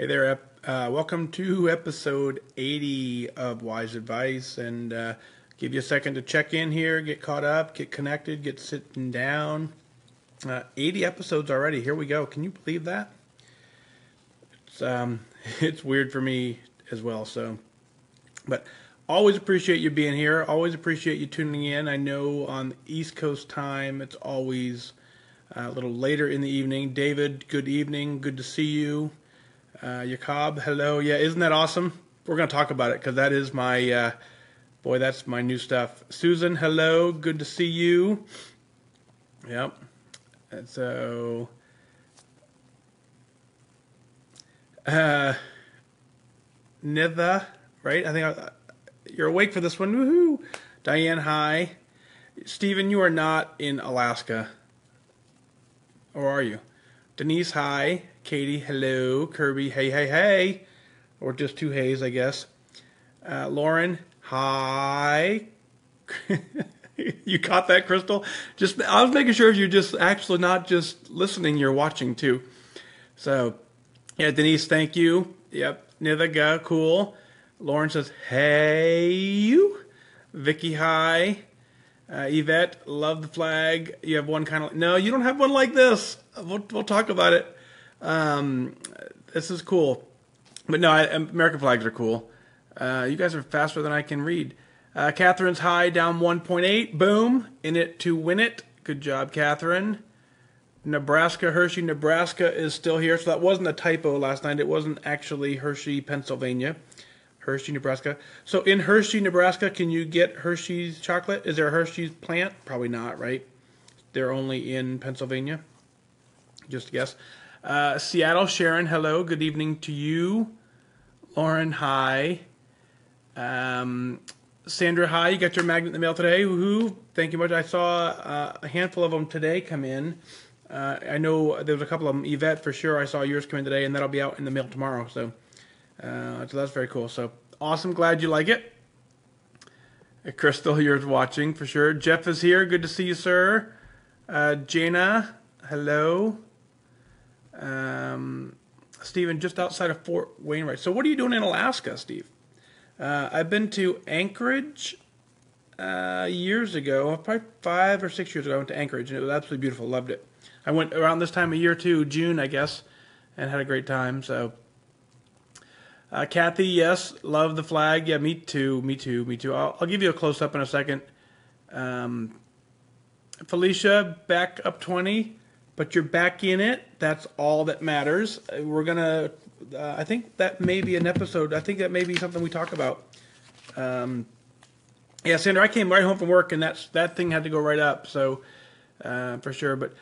Hey there, welcome to episode 80 of Wise Advice, and give you a second to check in here, get caught up, get connected, get sitting down. 80 episodes already. Here we go. Can you believe that? It's weird for me as well. But always appreciate you being here. Always appreciate you tuning in. I know on the East Coast time, it's always a little later in the evening. David, good evening. Good to see you. Jacob, hello. Yeah, isn't that awesome? We're going to talk about it because that is my, that's my new stuff. Susan, hello. Good to see you. Yep. And so, Nitha, right? I think you're awake for this one. Woohoo. Diane, hi. Stephen, you are not in Alaska. Or are you? Denise, hi. Katie, hello. Kirby, hey, hey, hey. Or just two hays, I guess. Lauren, hi. You caught that, Crystal? I was making sure you're just actually not just listening, you're watching too. So, yeah, Denise, thank you. Yep, Nithaga, cool. Lauren says, hey, you. Vicky, hi. Yvette, love the flag. You have one kind of... No, you don't have one like this. We'll talk about it. This is cool. But no, American flags are cool. You guys are faster than I can read. Catherine's high, down 1.8. Boom. In it to win it. Good job, Catherine. Nebraska, Hershey, Nebraska is still here. So that wasn't a typo last night. It wasn't actually Hershey, Pennsylvania. Hershey, Nebraska. So in Hershey, Nebraska, can you get Hershey's chocolate? Is there a Hershey's plant? Probably not, right? They're only in Pennsylvania. Just a guess. Seattle, Sharon, hello. Good evening to you. Lauren, hi. Sandra, hi. You got your magnet in the mail today. Woohoo. Thank you much. I saw a handful of them today come in. I know there was a couple of them. Yvette, for sure, I saw yours come in today, and that'll be out in the mail tomorrow. So that's very cool. So awesome. Glad you like it. Crystal, you're watching for sure. Jeff is here. Good to see you, sir. Jana, hello. Stephen, just outside of Fort Wainwright. So what are you doing in Alaska, Steve? I've been to Anchorage years ago, probably 5 or 6 years ago. I went to Anchorage, and it was absolutely beautiful. Loved it. I went around this time of year too, June, I guess, and had a great time. So, Kathy, yes, love the flag. Yeah, me too. I'll give you a close up in a second. Felicia, back up 20. But you're back in it. That's all that matters. We're going to, I think that may be an episode. I think that may be something we talk about. Yeah, Sandra, I came right home from work, and that thing had to go right up. So, for sure. But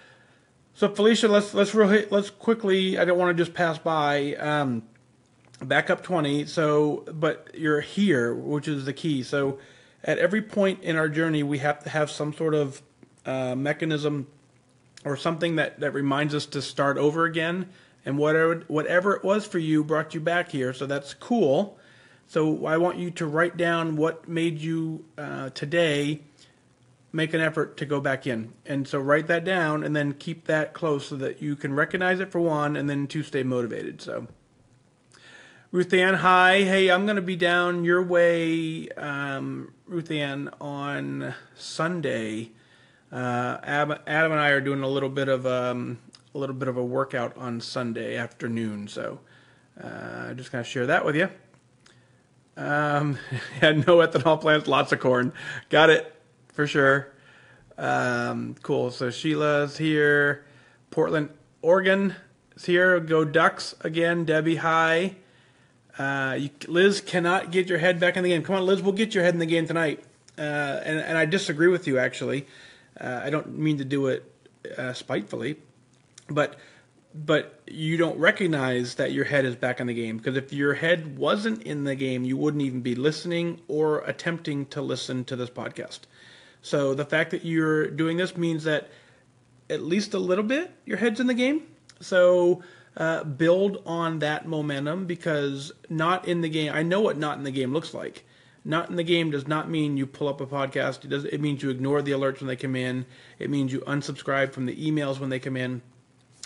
so Felicia, let's quickly, I don't want to just pass by, back up 20. So, but you're here, which is the key. So at every point in our journey, we have to have some sort of mechanism or something that reminds us to start over again, and whatever it was for you brought you back here, so that's cool. So I want you to write down what made you today make an effort to go back in. And so write that down and then keep that close so that you can recognize it for one, and then to stay motivated. So Ruth Ann, hi. Hey, I'm going to be down your way, Ruth Ann, on Sunday. Adam and I are doing a little bit of a workout on Sunday afternoon, so just gonna share that with you. Yeah, no ethanol plants, lots of corn. Got it for sure. Cool. So Sheila's here. Portland, Oregon is here. Go Ducks again. Debbie, hi. Liz cannot get your head back in the game. Come on, Liz, we'll get your head in the game tonight. And I disagree with you, actually. I don't mean to do it spitefully, but you don't recognize that your head is back in the game, because if your head wasn't in the game, you wouldn't even be listening or attempting to listen to this podcast. So the fact that you're doing this means that at least a little bit your head's in the game. So build on that momentum, because not in the game, I know what not in the game looks like. Not in the game does not mean you pull up a podcast. It means you ignore the alerts when they come in. It means you unsubscribe from the emails when they come in.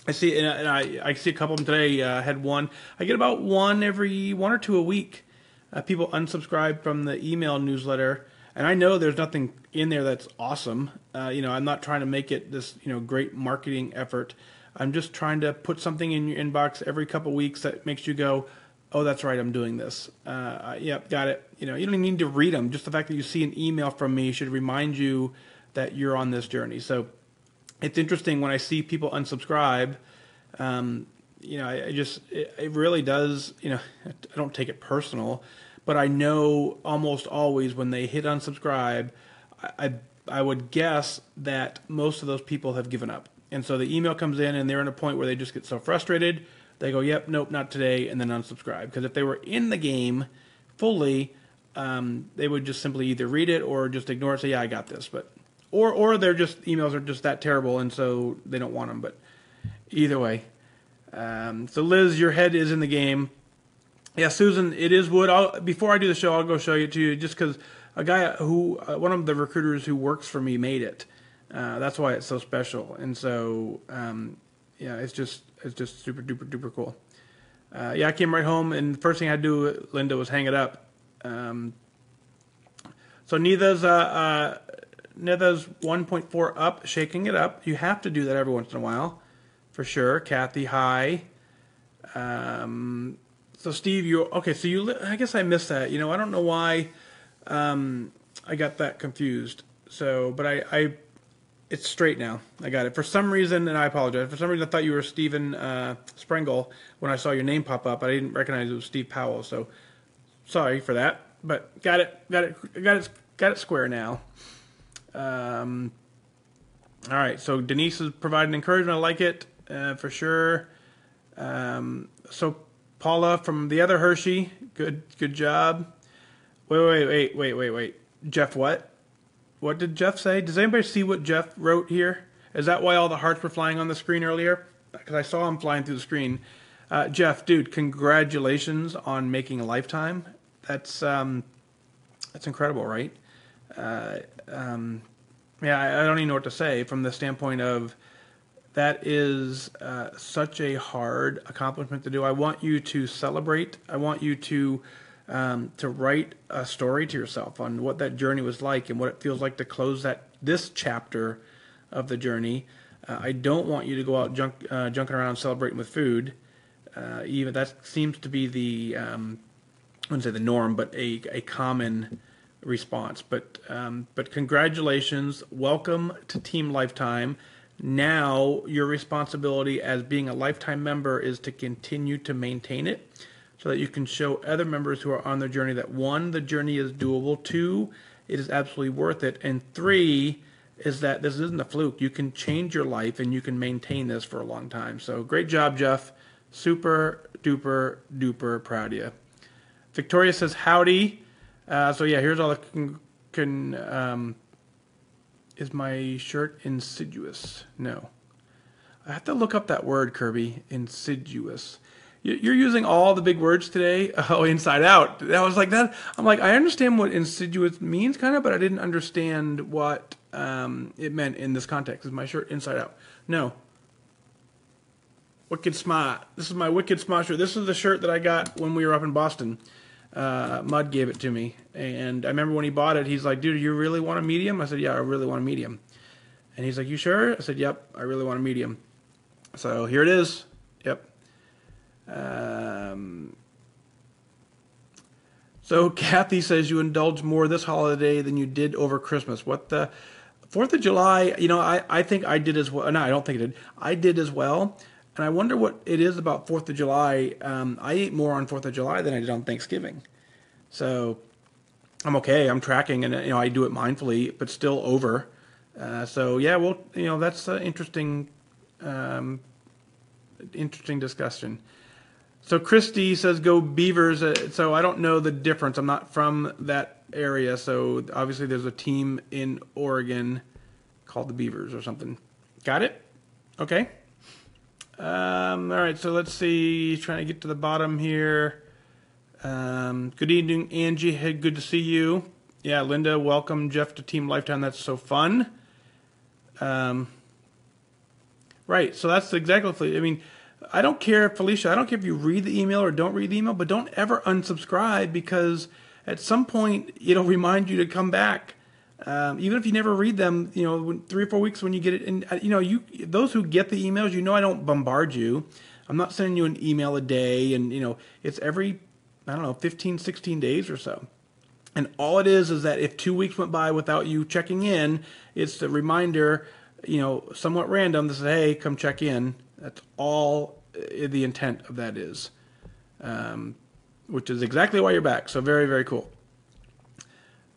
I see, and I see a couple of them today. I had one. I get about one or two a week. People unsubscribe from the email newsletter, and I know there's nothing in there that's awesome. I'm not trying to make it this great marketing effort. I'm just trying to put something in your inbox every couple of weeks that makes you go, oh, that's right, I'm doing this. Yep, got it. You don't even need to read them. Just the fact that you see an email from me should remind you that you're on this journey. So it's interesting when I see people unsubscribe. It really does. I don't take it personal, but I know almost always when they hit unsubscribe, I would guess that most of those people have given up. And so the email comes in and they're in a point where they just get so frustrated. They go, yep, nope, not today, and then unsubscribe. Because if they were in the game fully, they would just simply either read it or just ignore it, say, yeah, I got this. But or they're just, emails are just that terrible, and so they don't want them. But either way. So Liz, your head is in the game. Yeah, Susan, it is wood. Before I do the show, I'll go show it to you, just because a guy one of the recruiters who works for me made it. That's why it's so special. And so, it's just super duper duper cool. I came right home, and the first thing I do, Linda, was hang it up. So Nitha's 1.4 up, shaking it up. You have to do that every once in a while, for sure. Kathy, hi. So Steve, okay. So I guess I missed that. I don't know why I got that confused. So, but it's straight now. I got it. For some reason, and I apologize. For some reason, I thought you were Stephen Sprengel when I saw your name pop up. I didn't recognize it was Steve Powell. So sorry for that. But got it square now. All right. So Denise is providing encouragement. I like it for sure. So Paula from the other Hershey, good job. Wait. Jeff, what? What did Jeff say? Does anybody see what Jeff wrote here? Is that why all the hearts were flying on the screen earlier? Because I saw them flying through the screen. Jeff, dude, congratulations on making a lifetime. That's incredible, right? I don't even know what to say from the standpoint of that is such a hard accomplishment to do. I want you to celebrate. I want you to write a story to yourself on what that journey was like and what it feels like to close this chapter of the journey. I don't want you to go out junking around celebrating with food. Even that seems to be the I wouldn't say the norm, but a common response. But congratulations, welcome to Team Lifetime. Now your responsibility as being a lifetime member is to continue to maintain it, so that you can show other members who are on their journey that 1, the journey is doable, 2, it is absolutely worth it, and 3 is that this isn't a fluke. You can change your life and you can maintain this for a long time. So great job, Jeff. Super duper duper proud of you. Victoria says howdy. Here's all the is my shirt insidious? No. I have to look up that word, Kirby. Insidious. You're using all the big words today. Oh, inside out. That was like that. I'm like, I understand what insidious means, kind of, but I didn't understand what it meant in this context. Is my shirt inside out? No. Wicked Smart. This is my Wicked Smart shirt. This is the shirt that I got when we were up in Boston. Mud gave it to me, and I remember when he bought it, he's like, dude, you really want a medium? I said, yeah, I really want a medium. And he's like, you sure? I said, yep, I really want a medium. So here it is. Yep. So Kathy says you indulge more this holiday than you did over Christmas. What the 4th of July, I think I did as well. No, I don't think I did. I did as well. And I wonder what it is about 4th of July. I ate more on 4th of July than I did on Thanksgiving. So I'm okay. I'm tracking, and I do it mindfully, but still over. That's interesting discussion. So Kristie says go Beavers. So I don't know the difference. I'm not from that area. So obviously there's a team in Oregon called the Beavers or something. Got it? Okay. All right, so let's see. Trying to get to the bottom here. Good evening, Angie. Hey, good to see you. Yeah, Linda, welcome Jeff to Team Lifetime. That's so fun. Right Right. So that's exactly. I mean, I don't care, Felicia. I don't care if you read the email or don't read the email, but don't ever unsubscribe, because at some point it'll remind you to come back. Even if you never read them, 3 or 4 weeks when you get it, and those who get the emails, I don't bombard you. I'm not sending you an email a day, and it's every, I don't know, 15, 16 days or so. And all it is that if 2 weeks went by without you checking in, it's the reminder, somewhat random, that says, hey, come check in. That's all the intent of that is, which is exactly why you're back. So very, very cool.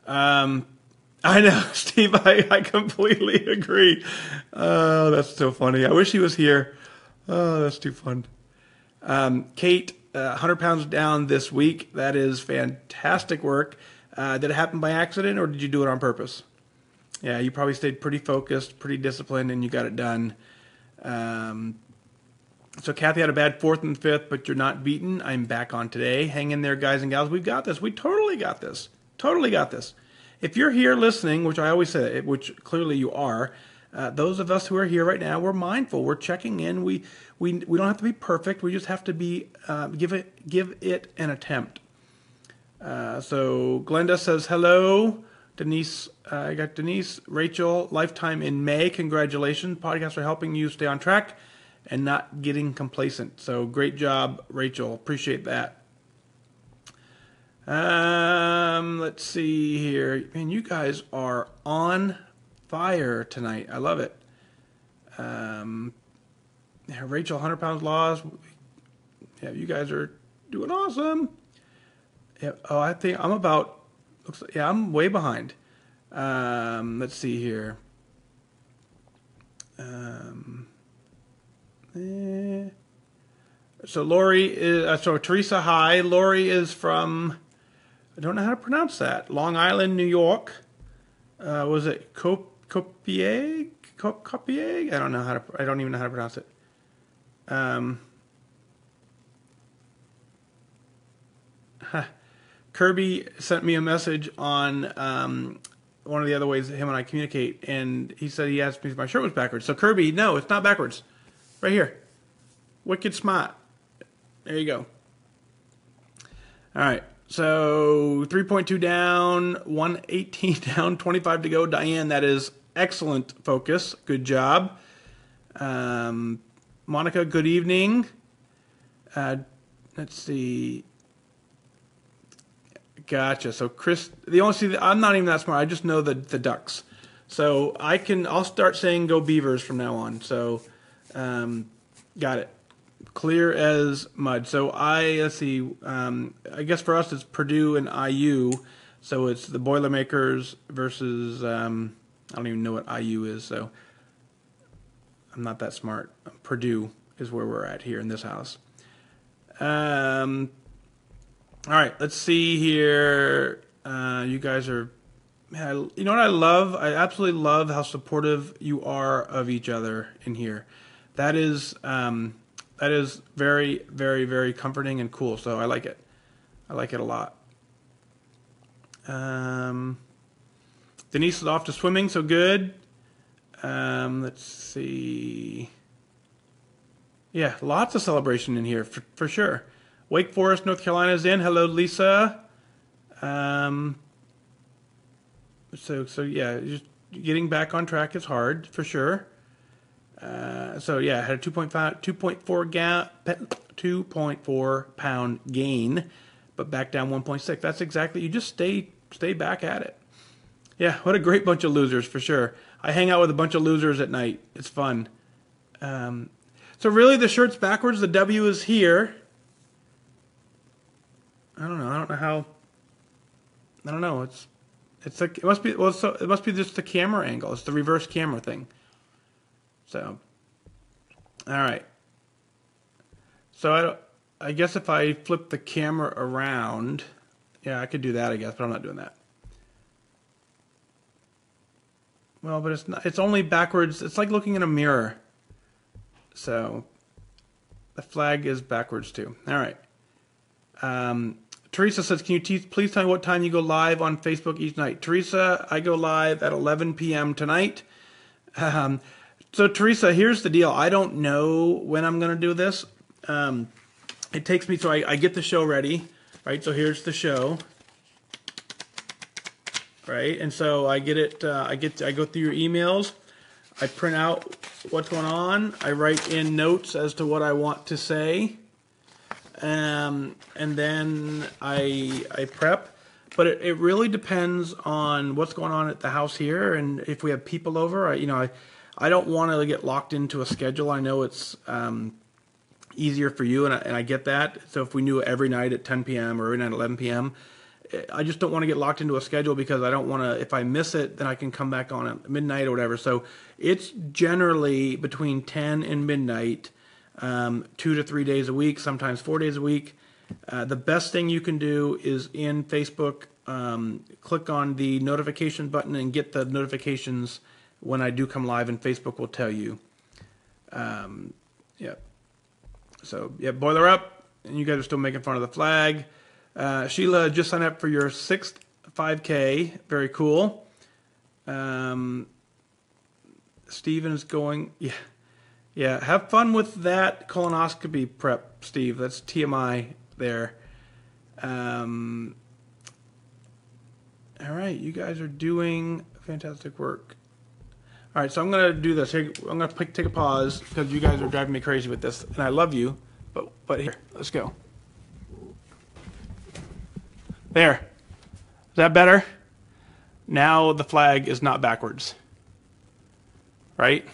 I know, Steve, I completely agree. Oh, that's so funny. I wish he was here. Oh, that's too fun. Kate, 100 pounds down this week. That is fantastic work. Did it happen by accident, or did you do it on purpose? Yeah, you probably stayed pretty focused, pretty disciplined, and you got it done. So Kathy had a bad 4th and 5th, but you're not beaten. I'm back on today. Hang in there, guys and gals. We've got this. We totally got this. Totally got this. If you're here listening, which I always say, which clearly you are, those of us who are here right now, we're mindful. We're checking in. We don't have to be perfect. We just have to be give it an attempt. So Glenda says hello. Denise, I got Denise, Rachel, lifetime in May. Congratulations. Podcasts are helping you stay on track and not getting complacent. So great job, Rachel. Appreciate that. Let's see here. Man, you guys are on fire tonight. I love it. Rachel, 100 pounds lost. Yeah, you guys are doing awesome. Yeah. Oh, I think I'm about. Looks like, yeah, I'm way behind. Let's see here. So Lori is. So Teresa, hi. Lori is from. I don't know how to pronounce that. Long Island, New York. Was it Copiague? Copiague? I don't know how to. I don't even know how to pronounce it. Kirby sent me a message on one of the other ways that him and I communicate, and he said he asked me if my shirt was backwards. So Kirby, no, it's not backwards. Right here. Wicked smart. There you go. All right. So 3.2 down, 118 down, 25 to go. Diane, that is excellent focus. Good job. Monica, good evening. Let's see. Gotcha. So Chris, I'm not even that smart. I just know the ducks. So I'll start saying go Beavers from now on. So, got it. Clear as mud. So let's see. I guess for us it's Purdue and IU. So it's the Boilermakers versus, I don't even know what IU is. So I'm not that smart. Purdue is where we're at here in this house. All right, let's see here. You guys are, man, you know what I love? I absolutely love how supportive you are of each other in here. That is very, very, very comforting and cool. So I like it. I like it a lot. Denise is off to swimming, so good. Let's see. Yeah, lots of celebration in here for sure. Wake Forest, North Carolina is in. Hello, Lisa. So yeah, just getting back on track is hard for sure. So yeah, I had a 2.4 pound gain, but back down 1.6. That's exactly. You just stay back at it. Yeah, what a great bunch of losers for sure. I hang out with a bunch of losers at night. It's fun. So really, the shirt's backwards. The W is here. I don't know how. I don't know. It must be just the camera angle. It's the reverse camera thing. So, all right. So I guess if I flip the camera around, yeah, I could do that. I guess, but I'm not doing that. Well, but it's not. It's only backwards. It's like looking in a mirror. So the flag is backwards too. All right. Teresa says, can you please tell me what time you go live on Facebook each night? Teresa, I go live at 11 p.m. tonight. So Teresa, here's the deal. I don't know when I'm going to do this. It takes me, so I get the show ready, right? So here's the show, right? And so I get it, I go through your emails. I print out what's going on. I write in notes as to what I want to say. And then I prep. But it really depends on what's going on at the house here, and if we have people over. I don't want to get locked into a schedule. I know it's easier for you, and I get that. So if we knew every night at 10 p.m. or every night at 11 p.m., I just don't want to get locked into a schedule, because I don't want to, if I miss it, then I can come back on at midnight or whatever. So it's generally between 10 and midnight, 2 to 3 days a week, sometimes 4 days a week. The best thing you can do is in Facebook, click on the notification button and get the notifications when I do come live, and Facebook will tell you. Yeah. So, yeah, boiler up, and you guys are still making fun of the flag. Sheila just signed up for your 6th 5K. Very cool. Steven is going, yeah. Have fun with that colonoscopy prep, Steve. That's TMI there. All right, you guys are doing fantastic work. All right, so I'm going to do this. I'm going to take a pause, because you guys are driving me crazy with this, and I love you, but here, let's go. There. Is that better? Now the flag is not backwards. Right?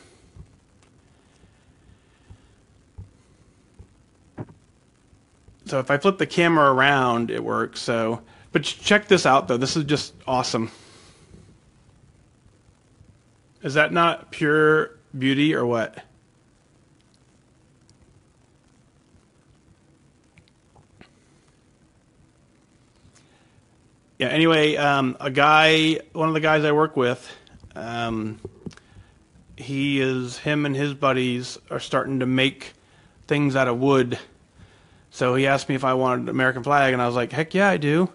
So if I flip the camera around, it works. So, but check this out, though. This is just awesome. Is that not pure beauty or what? Yeah, anyway, one of the guys I work with, him and his buddies are starting to make things out of wood. So he asked me if I wanted an American flag, and I was like, heck yeah, I do.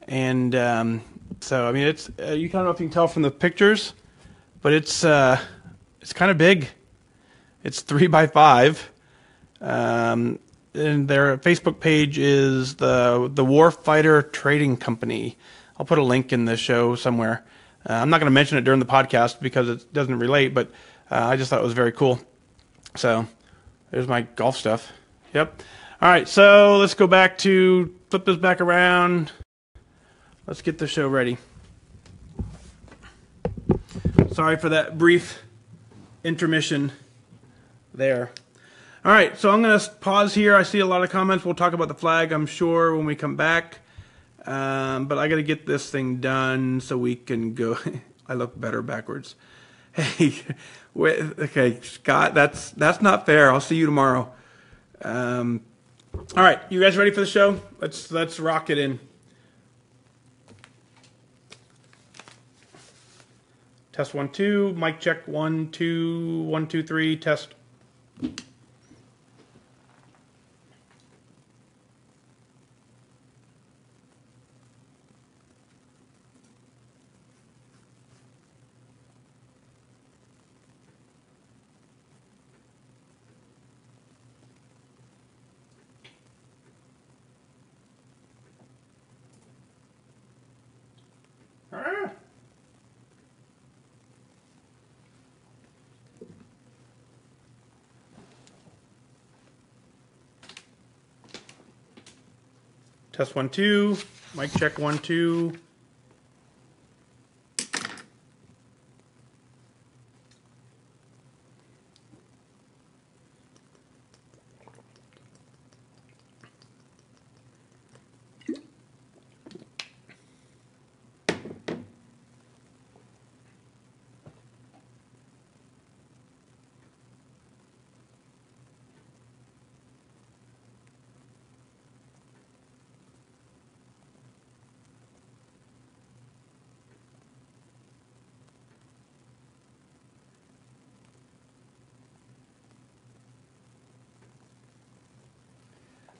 And so, I mean, it's, you don't know if you can tell from the pictures, but it's kind of big. It's 3 by 5. And their Facebook page is the WarFighter Trading Company. I'll put a link in the show somewhere. I'm not going to mention it during the podcast because it doesn't relate, but I just thought it was very cool. So there's my golf stuff. Yep. All right, so let's go back to, flip this back around. Let's get the show ready. Sorry for that brief intermission there. All right, so I'm going to pause here. I see a lot of comments. We'll talk about the flag, I'm sure, when we come back. But I got to get this thing done so we can go. I look better backwards. Hey, wait, okay, Scott, that's not fair. I'll see you tomorrow. All right, you guys ready for the show? Let's rock it in. Test 1 2, mic check 1 2 1 2 3, test. Test 1 2, mic check 1 2.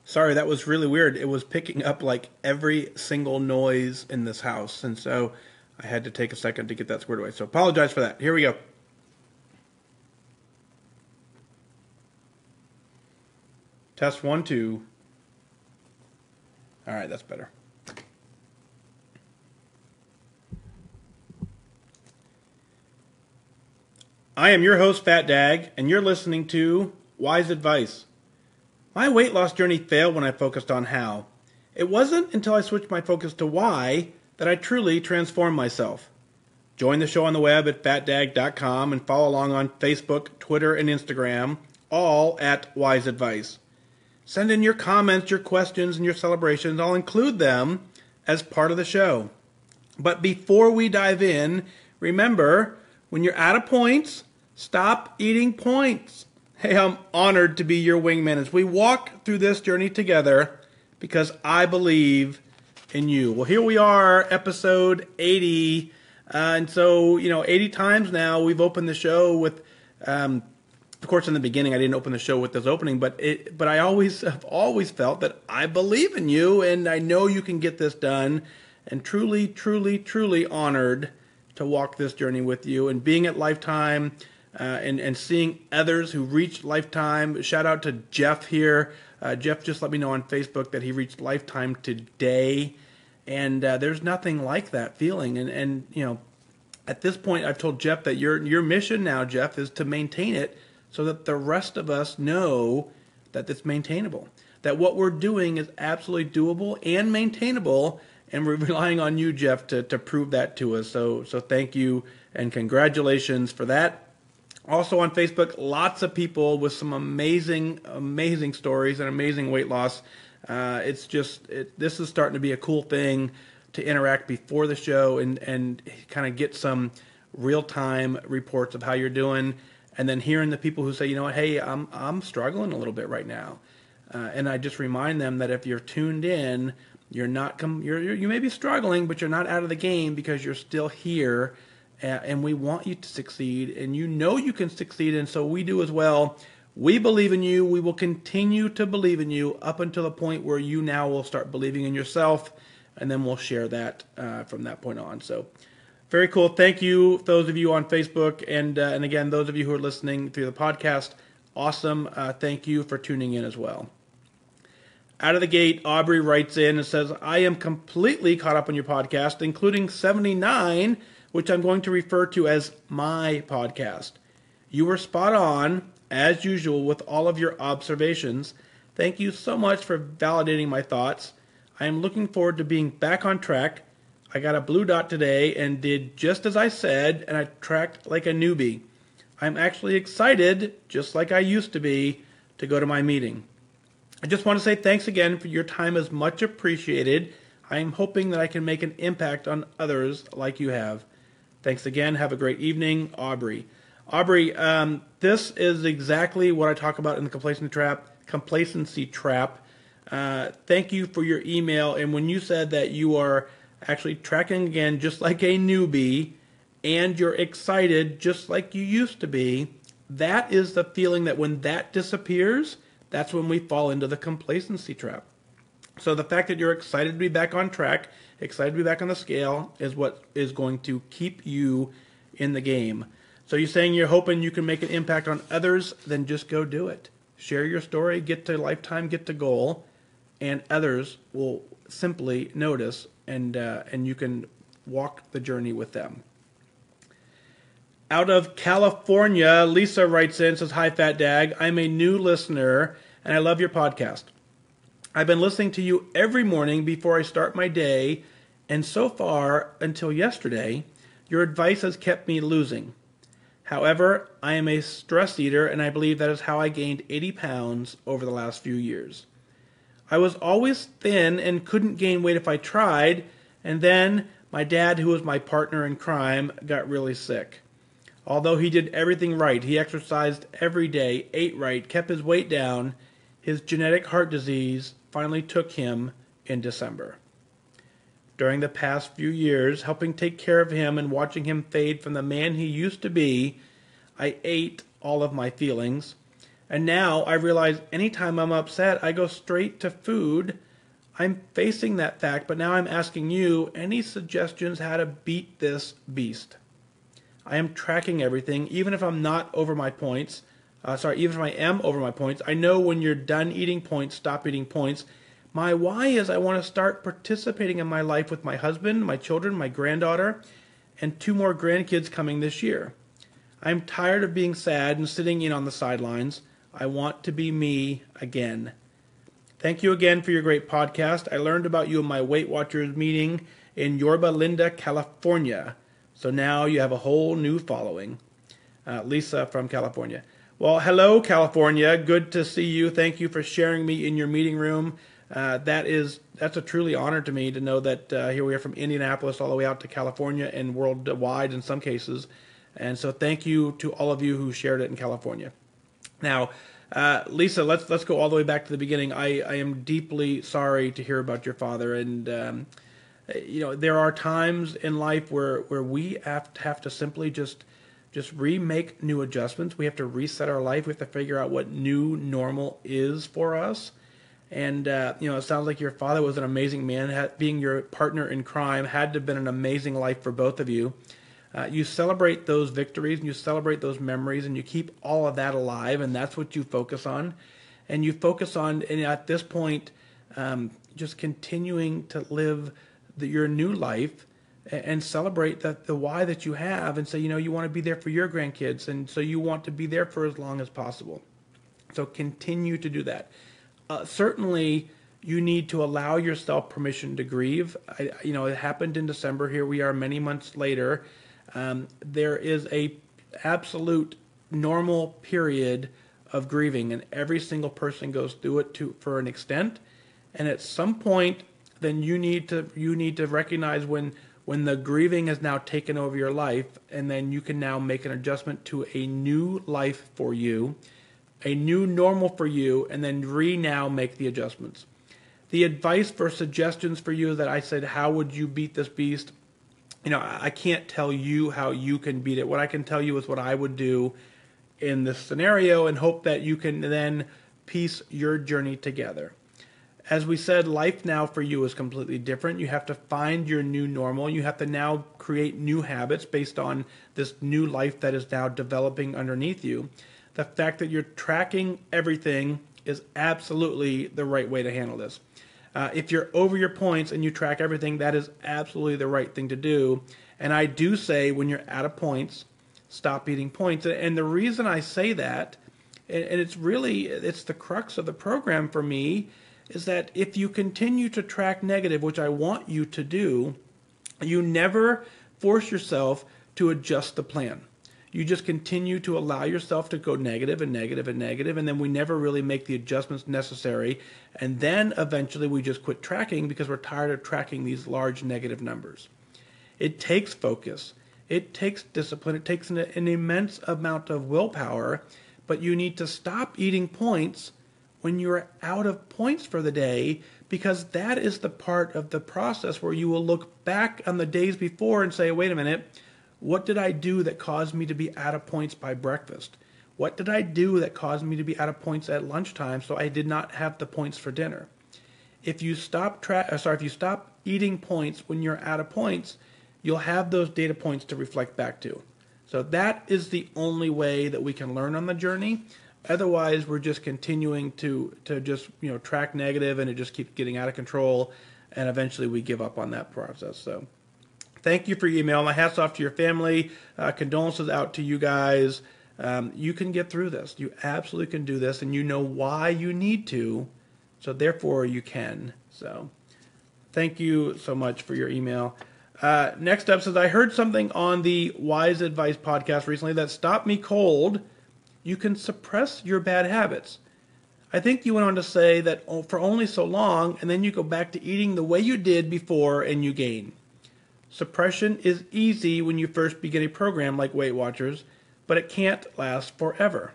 Sorry, that was really weird. It was picking up like every single noise in this house, and so I had to take a second to get that squared away. So apologize for that. Here we go. Test 1, 2. All right, that's better. I am your host, FatDag, and you're listening to Wise Advice. My weight loss journey failed when I focused on how. It wasn't until I switched my focus to why that I truly transformed myself. Join the show on the web at FatDag.com and follow along on Facebook, Twitter, and Instagram, all at Wise Advice. Send in your comments, your questions, and your celebrations. I'll include them as part of the show. But before we dive in, remember, when you're out of points, stop eating points. Hey, I'm honored to be your wingman as we walk through this journey together because I believe in you. Well, here we are, episode 80. And so, 80 times now we've opened the show with, of course, in the beginning I didn't open the show with this opening, but I have always felt that I believe in you and I know you can get this done, and truly, truly, truly honored to walk this journey with you and being at Lifetime. And seeing others who reached Lifetime. Shout out to Jeff here. Jeff just let me know on Facebook that he reached Lifetime today. And there's nothing like that feeling. And at this point, I've told Jeff that your mission now, Jeff, is to maintain it so that the rest of us know that it's maintainable. That what we're doing is absolutely doable and maintainable. And we're relying on you, Jeff, to prove that to us. So thank you and congratulations for that. Also on Facebook, lots of people with some amazing, amazing stories and amazing weight loss. This is starting to be a cool thing to interact before the show and kind of get some real-time reports of how you're doing, and then hearing the people who say, hey, I'm struggling a little bit right now, and I just remind them that if you're tuned in, you may be struggling, but you're not out of the game because you're still here. And we want you to succeed, and you can succeed, and so we do as well. We believe in you. We will continue to believe in you up until the point where you now will start believing in yourself, and then we'll share that from that point on. So very cool. Thank you, those of you on Facebook, and again, those of you who are listening through the podcast, awesome. Thank you for tuning in as well. Out of the gate, Aubrey writes in and says, I am completely caught up on your podcast, including 79, which I'm going to refer to as my podcast. You were spot on, as usual, with all of your observations. Thank you so much for validating my thoughts. I am looking forward to being back on track. I got a blue dot today and did just as I said, and I tracked like a newbie. I'm actually excited, just like I used to be, to go to my meeting. I just want to say thanks again for your time is much appreciated. I am hoping that I can make an impact on others like you have. Thanks again. Have a great evening, Aubrey. Aubrey, this is exactly what I talk about in the complacency trap. Thank you for your email. And when you said that you are actually tracking again just like a newbie and you're excited just like you used to be, that is the feeling that when that disappears, that's when we fall into the complacency trap. So the fact that you're excited to be back on track, excited to be back on the scale, is what is going to keep you in the game. So you're saying you're hoping you can make an impact on others, then just go do it. Share your story, get to Lifetime, get to goal, and others will simply notice, and you can walk the journey with them. Out of California, Lisa writes in, says, Hi, FatDag. I'm a new listener, and I love your podcast. I've been listening to you every morning before I start my day, and so far, until yesterday, your advice has kept me losing. However, I am a stress eater, and I believe that is how I gained 80 pounds over the last few years. I was always thin and couldn't gain weight if I tried, and then my dad, who was my partner in crime, got really sick. Although he did everything right, he exercised every day, ate right, kept his weight down, his genetic heart disease finally took him in December. During the past few years, helping take care of him and watching him fade from the man he used to be, I ate all of my feelings. And now I realize anytime I'm upset, I go straight to food. I'm facing that fact, but now I'm asking you, any suggestions how to beat this beast? I am tracking everything, even if I'm not over my points. Even if I am over my points, I know when you're done eating points, stop eating points. My why is I want to start participating in my life with my husband, my children, my granddaughter, and 2 more grandkids coming this year. I'm tired of being sad and sitting in on the sidelines. I want to be me again. Thank you again for your great podcast. I learned about you in my Weight Watchers meeting in Yorba Linda, California. So now you have a whole new following. Lisa from California. Well, hello, California. Good to see you. Thank you for sharing me in your meeting room. That's a truly honor to me to know that here we are from Indianapolis all the way out to California and worldwide in some cases. And so thank you to all of you who shared it in California. Now, Lisa, let's go all the way back to the beginning. I am deeply sorry to hear about your father, and there are times in life where we have to simply just remake new adjustments. We have to reset our life. We have to figure out what new normal is for us. And it sounds like your father was an amazing man. Being your partner in crime had to have been an amazing life for both of you. You celebrate those victories and you celebrate those memories and you keep all of that alive, and that's what you focus on. And you focus on, and at this point, just continuing to live your new life and celebrate the why that you have, and say, you want to be there for your grandkids, and so you want to be there for as long as possible. So continue to do that. Certainly, you need to allow yourself permission to grieve. It happened in December. Here we are many months later. There is a absolute normal period of grieving, and every single person goes through it for an extent. And at some point, then you need to recognize when the grieving has now taken over your life, and then you can now make an adjustment to a new life for you, a new normal for you, and then now make the adjustments. The advice for suggestions for you that I said, how would you beat this beast? I can't tell you how you can beat it. What I can tell you is what I would do in this scenario, and hope that you can then piece your journey together. As we said, life now for you is completely different. You have to find your new normal. You have to now create new habits based on this new life that is now developing underneath you. The fact that you're tracking everything is absolutely the right way to handle this. If you're over your points and you track everything, that is absolutely the right thing to do. And I do say, when you're out of points, stop eating points. And the reason I say that, and it's the crux of the program for me, is that if you continue to track negative, which I want you to do, you never force yourself to adjust the plan. You just continue to allow yourself to go negative and negative and negative, and then we never really make the adjustments necessary. And then eventually we just quit tracking because we're tired of tracking these large negative numbers. It takes focus. It takes discipline. It takes an immense amount of willpower, but you need to stop eating points when you're out of points for the day, because that is the part of the process where you will look back on the days before and say, wait a minute, what did I do that caused me to be out of points by breakfast? What did I do that caused me to be out of points at lunchtime so I did not have the points for dinner? If you stop eating points when you're out of points, you'll have those data points to reflect back to. So that is the only way that we can learn on the journey. Otherwise, we're just continuing to just track negative, and it just keeps getting out of control, and eventually we give up on that process. So thank you for your email. My hat's off to your family. Condolences out to you guys. You can get through this. You absolutely can do this, and you know why you need to, so therefore you can. So thank you so much for your email. Next up says, I heard something on the Wise Advice podcast recently that stopped me cold. You can suppress your bad habits. I think you went on to say that for only so long, and then you go back to eating the way you did before and you gain. Suppression is easy when you first begin a program like Weight Watchers, but it can't last forever.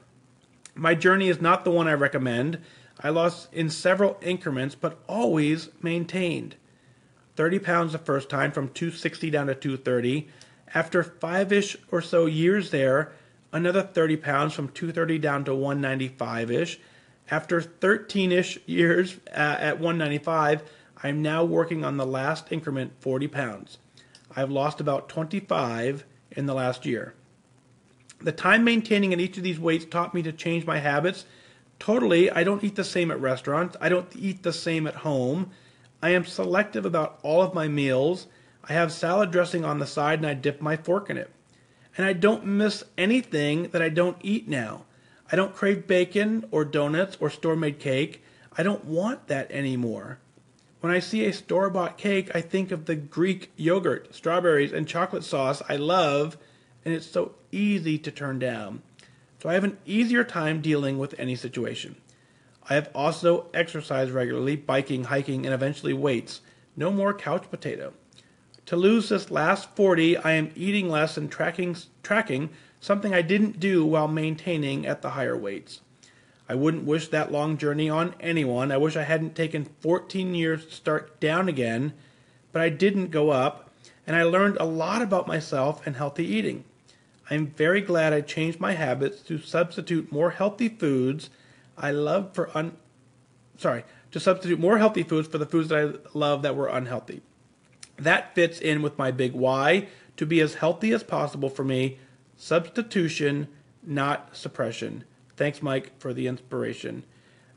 My journey is not the one I recommend. I lost in several increments, but always maintained. 30 pounds the first time, from 260 down to 230. After 5-ish or so years there, another 30 pounds from 230 down to 195-ish. After 13-ish years at 195, I'm now working on the last increment, 40 pounds. I've lost about 25 in the last year. The time maintaining at each of these weights taught me to change my habits. Totally, I don't eat the same at restaurants. I don't eat the same at home. I am selective about all of my meals. I have salad dressing on the side and I dip my fork in it. And I don't miss anything that I don't eat now. I don't crave bacon or donuts or store-made cake. I don't want that anymore. When I see a store-bought cake, I think of the Greek yogurt, strawberries, and chocolate sauce I love, and it's so easy to turn down. So I have an easier time dealing with any situation. I have also exercised regularly, biking, hiking, and eventually weights. No more couch potato. To lose this last 40, I am eating less and tracking something I didn't do while maintaining at the higher weights. I wouldn't wish that long journey on anyone. I wish I hadn't taken 14 years to start down again, but I didn't go up, and I learned a lot about myself and healthy eating. I'm very glad I changed my habits to substitute more healthy foods to substitute more healthy foods for the foods that I love that were unhealthy. That fits in with my big why, to be as healthy as possible for me. Substitution, not suppression. Thanks, Mike, for the inspiration.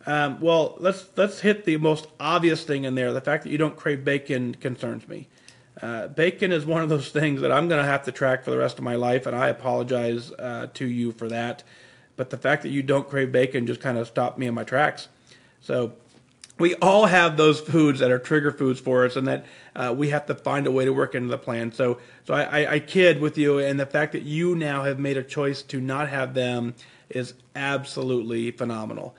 Well, let's hit the most obvious thing in there. The fact that you don't crave bacon concerns me. Bacon is one of those things that I'm going to have to track for the rest of my life, and I apologize to you for that. But the fact that you don't crave bacon just kind of stopped me in my tracks. So we all have those foods that are trigger foods for us, and that we have to find a way to work into the plan. So I kid with you, and the fact that you now have made a choice to not have them is absolutely phenomenal.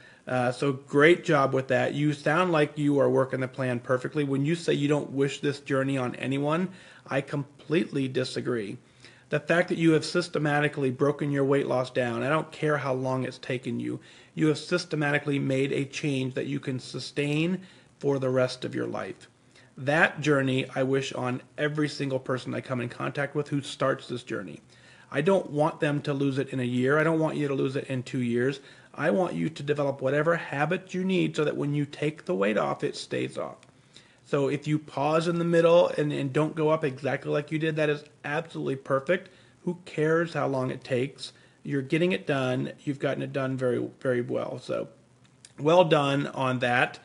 So great job with that. You sound like you are working the plan perfectly. When you say you don't wish this journey on anyone, I completely disagree. The fact that you have systematically broken your weight loss down, I don't care how long it's taken you, you have systematically made a change that you can sustain for the rest of your life. That journey I wish on every single person I come in contact with who starts this journey. I don't want them to lose it in a year. I don't want you to lose it in 2 years. I want you to develop whatever habit you need so that when you take the weight off, it stays off. So if you pause in the middle and don't go up exactly like you did, that is absolutely perfect. Who cares how long it takes? You're getting it done. You've gotten it done very, very well. So well done on that.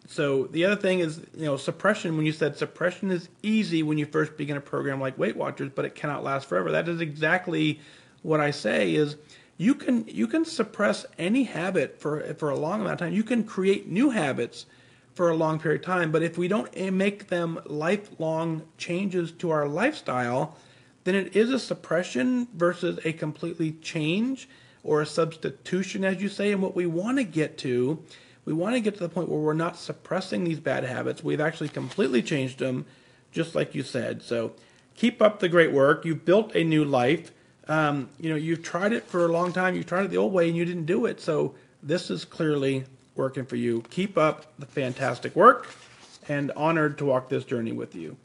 So the other thing is, suppression. When you said suppression is easy when you first begin a program like Weight Watchers, but it cannot last forever. That is exactly what I say is you can suppress any habit for a long amount of time. You can create new habits for a long period of time, but if we don't make them lifelong changes to our lifestyle, then it is a suppression versus a completely change or a substitution, as you say. And what we want to get to, the point where we're not suppressing these bad habits. We've actually completely changed them, just like you said. So keep up the great work. You've built a new life. You've tried it for a long time. You tried it the old way and you didn't do it. So this is clearly working for you. Keep up the fantastic work, and honored to walk this journey with you.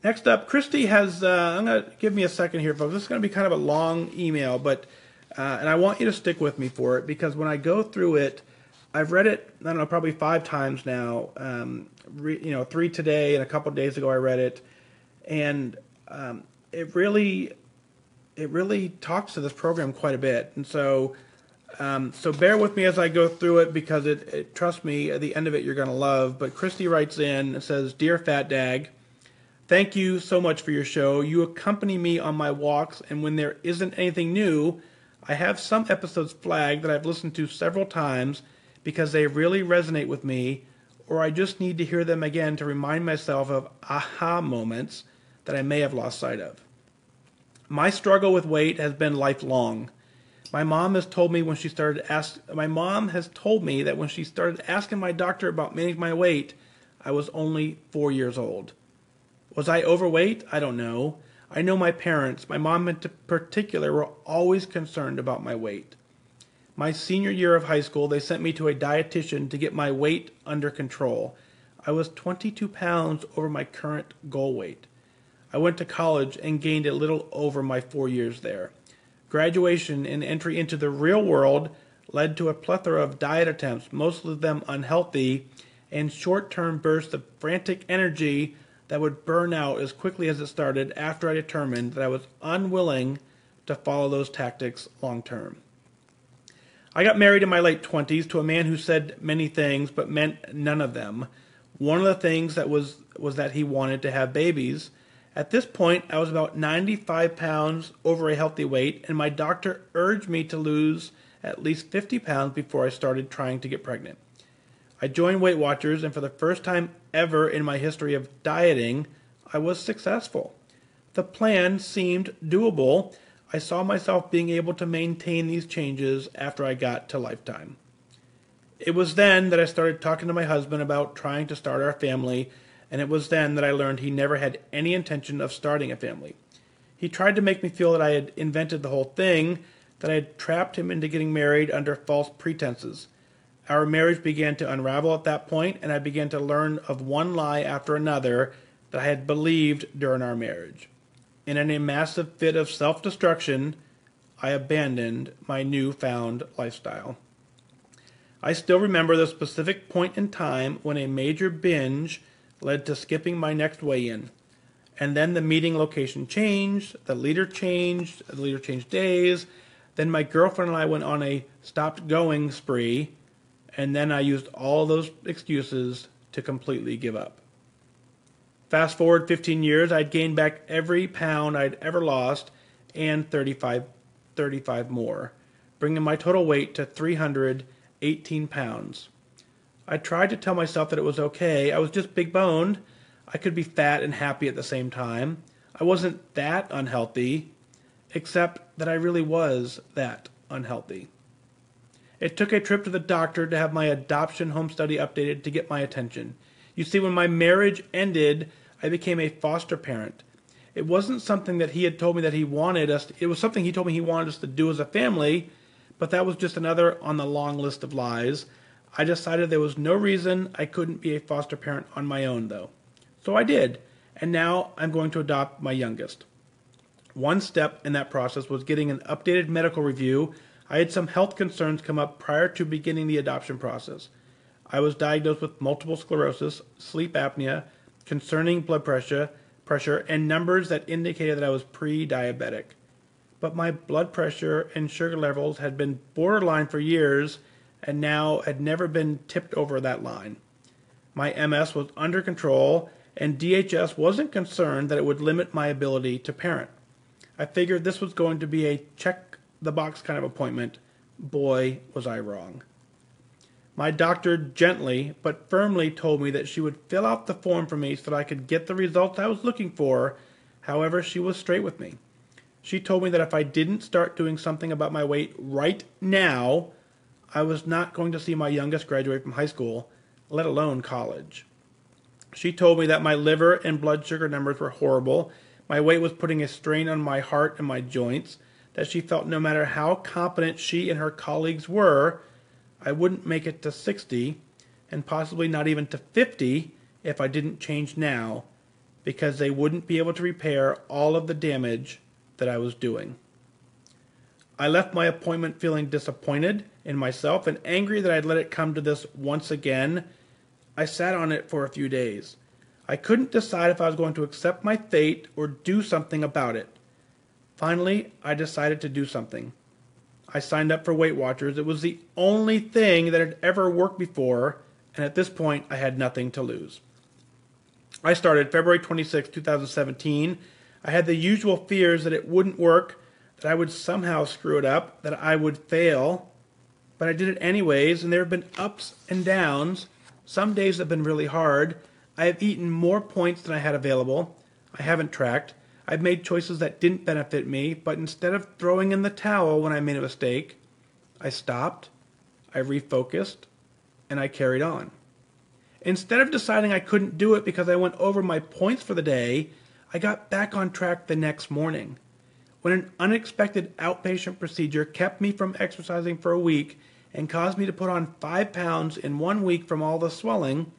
Next up, Kristie has, I'm going to give me a second here, folks. This is going to be kind of a long email, but and I want you to stick with me for it, because when I go through it, I've read it, I don't know, probably 5 times now. 3 today, and a couple of days ago I read it, and it really talks to this program quite a bit. And so bear with me as I go through it, because it trust me, at the end of it you're going to love. But Kristie writes in and says, "Dear FatDag, thank you so much for your show. You accompany me on my walks, and when there isn't anything new, I have some episodes flagged that I've listened to several times because they really resonate with me, or I just need to hear them again to remind myself of aha moments that I may have lost sight of. My struggle with weight has been lifelong. My mom has told me that when she started asking my doctor about managing my weight, I was only 4 years old. Was I overweight? I don't know. I know my parents, my mom in particular, were always concerned about my weight. My senior year of high school, they sent me to a dietitian to get my weight under control. I was 22 pounds over my current goal weight. I went to college and gained a little over my 4 years there. Graduation and entry into the real world led to a plethora of diet attempts, most of them unhealthy, and short-term bursts of frantic energy that would burn out as quickly as it started after I determined that I was unwilling to follow those tactics long term. I got married in my late 20s to a man who said many things but meant none of them. One of the things that was that he wanted to have babies. At this point, I was about 95 pounds over a healthy weight, and my doctor urged me to lose at least 50 pounds before I started trying to get pregnant. I joined Weight Watchers, and for the first time ever in my history of dieting, I was successful. The plan seemed doable. I saw myself being able to maintain these changes after I got to Lifetime. It was then that I started talking to my husband about trying to start our family, and it was then that I learned he never had any intention of starting a family. He tried to make me feel that I had invented the whole thing, that I had trapped him into getting married under false pretenses. Our marriage began to unravel at that point, and I began to learn of one lie after another that I had believed during our marriage. And in a massive fit of self-destruction, I abandoned my newfound lifestyle. I still remember the specific point in time when a major binge led to skipping my next weigh-in. And then the meeting location changed, the leader changed days, then my girlfriend and I went on a stopped going spree, and then I used all those excuses to completely give up. Fast forward 15 years, I'd gained back every pound I'd ever lost and 35 more, bringing my total weight to 318 pounds. I tried to tell myself that it was okay. I was just big boned. I could be fat and happy at the same time. I wasn't that unhealthy, except that I really was that unhealthy. It took a trip to the doctor to have my adoption home study updated to get my attention. You see, when my marriage ended, I became a foster parent. It wasn't something that he had told me that he wanted us to, it was something he told me he wanted us to do as a family, but that was just another on the long list of lies. I decided there was no reason I couldn't be a foster parent on my own, though. So I did, and now I'm going to adopt my youngest. One step in that process was getting an updated medical review. I had some health concerns come up prior to beginning the adoption process. I was diagnosed with multiple sclerosis, sleep apnea, concerning blood pressure, and numbers that indicated that I was pre-diabetic. But my blood pressure and sugar levels had been borderline for years and now had never been tipped over that line. My MS was under control, and DHS wasn't concerned that it would limit my ability to parent. I figured this was going to be a check-the-box kind of appointment. Boy, was I wrong. My doctor gently but firmly told me that she would fill out the form for me so that I could get the results I was looking for. However, she was straight with me. She told me that if I didn't start doing something about my weight right now, I was not going to see my youngest graduate from high school, let alone college. She told me that my liver and blood sugar numbers were horrible, my weight was putting a strain on my heart and my joints, that she felt no matter how competent she and her colleagues were, I wouldn't make it to 60, and possibly not even to 50 if I didn't change now, because they wouldn't be able to repair all of the damage that I was doing. I left my appointment feeling disappointed in myself and angry that I'd let it come to this once again. I sat on it for a few days. I couldn't decide if I was going to accept my fate or do something about it. Finally, I decided to do something. I signed up for Weight Watchers. It was the only thing that had ever worked before, and at this point, I had nothing to lose. I started February 26, 2017. I had the usual fears that it wouldn't work, that I would somehow screw it up, that I would fail, but I did it anyways, and there have been ups and downs. Some days have been really hard. I have eaten more points than I had available. I haven't tracked. I've made choices that didn't benefit me, but instead of throwing in the towel when I made a mistake, I stopped, I refocused, and I carried on. Instead of deciding I couldn't do it because I went over my points for the day, I got back on track the next morning. When an unexpected outpatient procedure kept me from exercising for a week and caused me to put on 5 pounds in 1 week from all the swelling,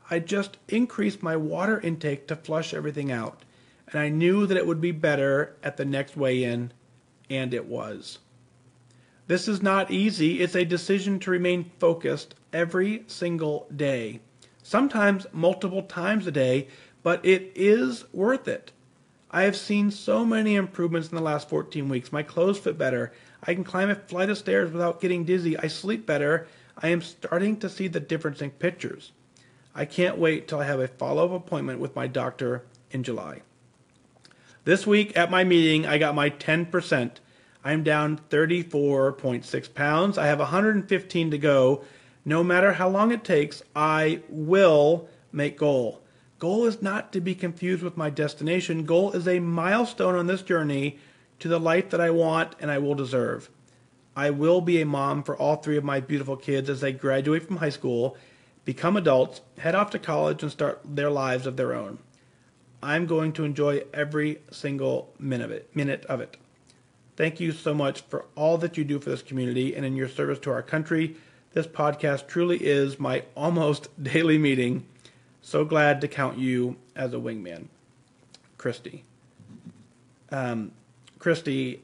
I just increased my water intake to flush everything out. And I knew that it would be better at the next weigh-in, and it was. This is not easy. It's a decision to remain focused every single day, sometimes multiple times a day, but it is worth it. I have seen so many improvements in the last 14 weeks. My clothes fit better. I can climb a flight of stairs without getting dizzy. I sleep better. I am starting to see the difference in pictures. I can't wait till I have a follow-up appointment with my doctor in July. This week at my meeting, I got my 10%. I'm down 34.6 pounds. I have 115 to go. No matter how long it takes, I will make goal. Goal is not to be confused with my destination. Goal is a milestone on this journey to the life that I want and I will deserve. I will be a mom for all 3 of my beautiful kids as they graduate from high school, become adults, head off to college, and start their lives of their own. I'm going to enjoy every single minute of it. Thank you so much for all that you do for this community and in your service to our country. This podcast truly is my almost daily meeting. So glad to count you as a wingman. Kristie. Kristie,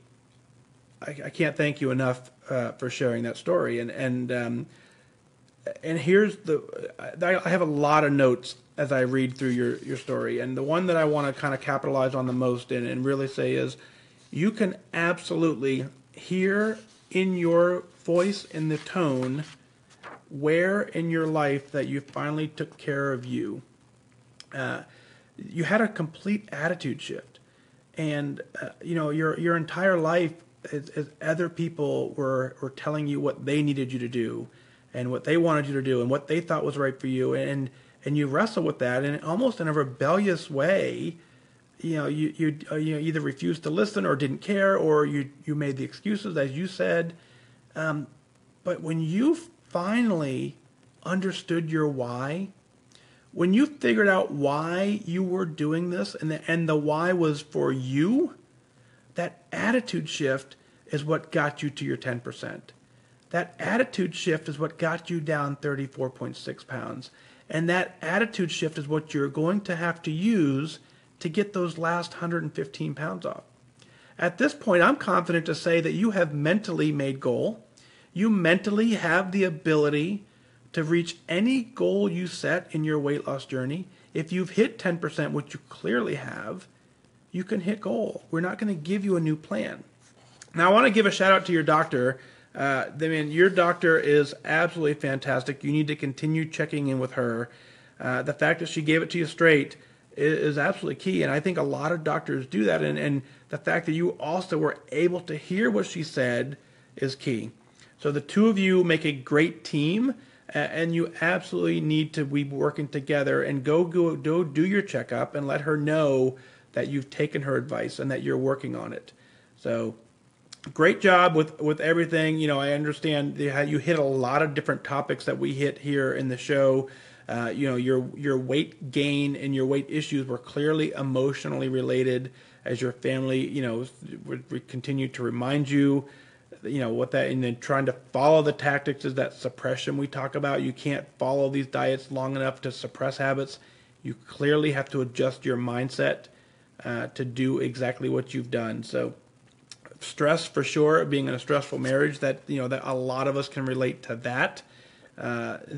I can't thank you enough for sharing that story. And here's I have a lot of notes as I read through your story. And the one that I want to kind of capitalize on the most and really say is, you can absolutely hear in your voice, in the tone, where in your life that you finally took care of you. You had a complete attitude shift. And, your entire life, as other people were telling you what they needed you to do and what they wanted you to do and what they thought was right for you. And you wrestle with that, and almost in a rebellious way, you either refused to listen or didn't care, or you made the excuses, as you said. But when you finally understood your why, when you figured out why you were doing this, and the why was for you, that attitude shift is what got you to your 10%. That attitude shift is what got you down 34.6 pounds. And that attitude shift is what you're going to have to use to get those last 115 pounds off. At this point, I'm confident to say that you have mentally made goal. You mentally have the ability to reach any goal you set in your weight loss journey. If you've hit 10%, which you clearly have, you can hit goal. We're not going to give you a new plan. Now, I want to give a shout out to your doctor. Your doctor is absolutely fantastic. You need to continue checking in with her. The fact that she gave it to you straight is absolutely key, and I think a lot of doctors do that, and the fact that you also were able to hear what she said is key. So the two of you make a great team, and you absolutely need to be working together, and go do your checkup and let her know that you've taken her advice and that you're working on it. So great job with everything. I understand you hit a lot of different topics that we hit here in the show. Your weight gain and your weight issues were clearly emotionally related, as your family, we continue to remind you, what that, and then trying to follow the tactics is that suppression we talk about. You can't follow these diets long enough to suppress habits. You clearly have to adjust your mindset to do exactly what you've done. So stress, for sure, being in a stressful marriage, that a lot of us can relate to that.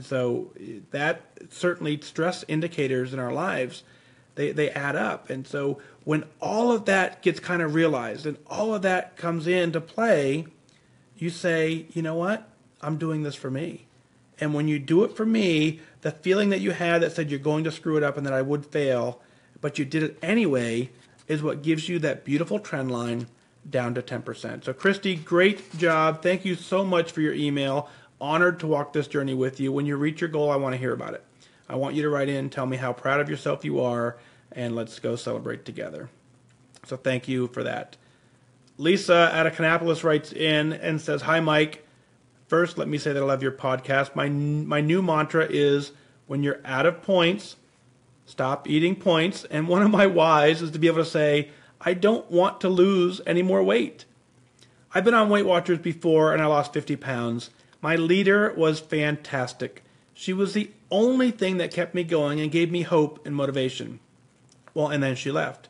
So that certainly, stress indicators in our lives, they add up. And so when all of that gets kind of realized and all of that comes into play, you say, you know what? I'm doing this for me. And when you do it for me, the feeling that you had that said you're going to screw it up and that I would fail, but you did it anyway, is what gives you that beautiful trend line down to 10%. So Kristie, great job. Thank you so much for your email. Honored to walk this journey with you. When you reach your goal, I want to hear about it. I want you to write in, tell me how proud of yourself you are, and let's go celebrate together. So thank you for that. Lisa out of Kannapolis writes in and says, "Hi, Mike. First, let me say that I love your podcast. My new mantra is, when you're out of points, stop eating points. And one of my whys is to be able to say, I don't want to lose any more weight. I've been on Weight Watchers before, and I lost 50 pounds. My leader was fantastic. She was the only thing that kept me going and gave me hope and motivation. Well, and then she left.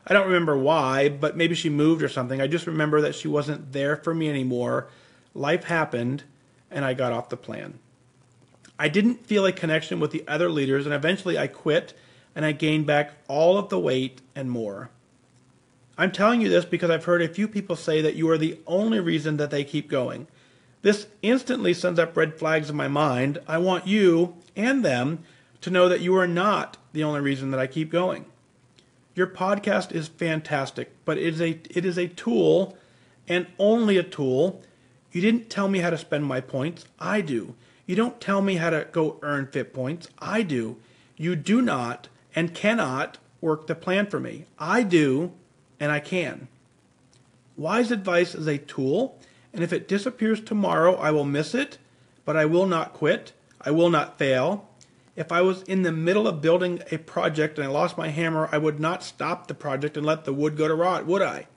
I don't remember why, but maybe she moved or something. I just remember that she wasn't there for me anymore. Life happened, and I got off the plan. I didn't feel a connection with the other leaders, and eventually I quit and I gained back all of the weight and more. I'm telling you this because I've heard a few people say that you are the only reason that they keep going. This instantly sends up red flags in my mind. I want you and them to know that you are not the only reason that I keep going. Your podcast is fantastic, but it is a tool and only a tool. You didn't tell me how to spend my points. I do. You don't tell me how to go earn fit points. I do. You do not and cannot work the plan for me. I do, and I can. Wise advice is a tool, and if it disappears tomorrow, I will miss it, but I will not quit. I will not fail. If I was in the middle of building a project and I lost my hammer, I would not stop the project and let the wood go to rot, would I?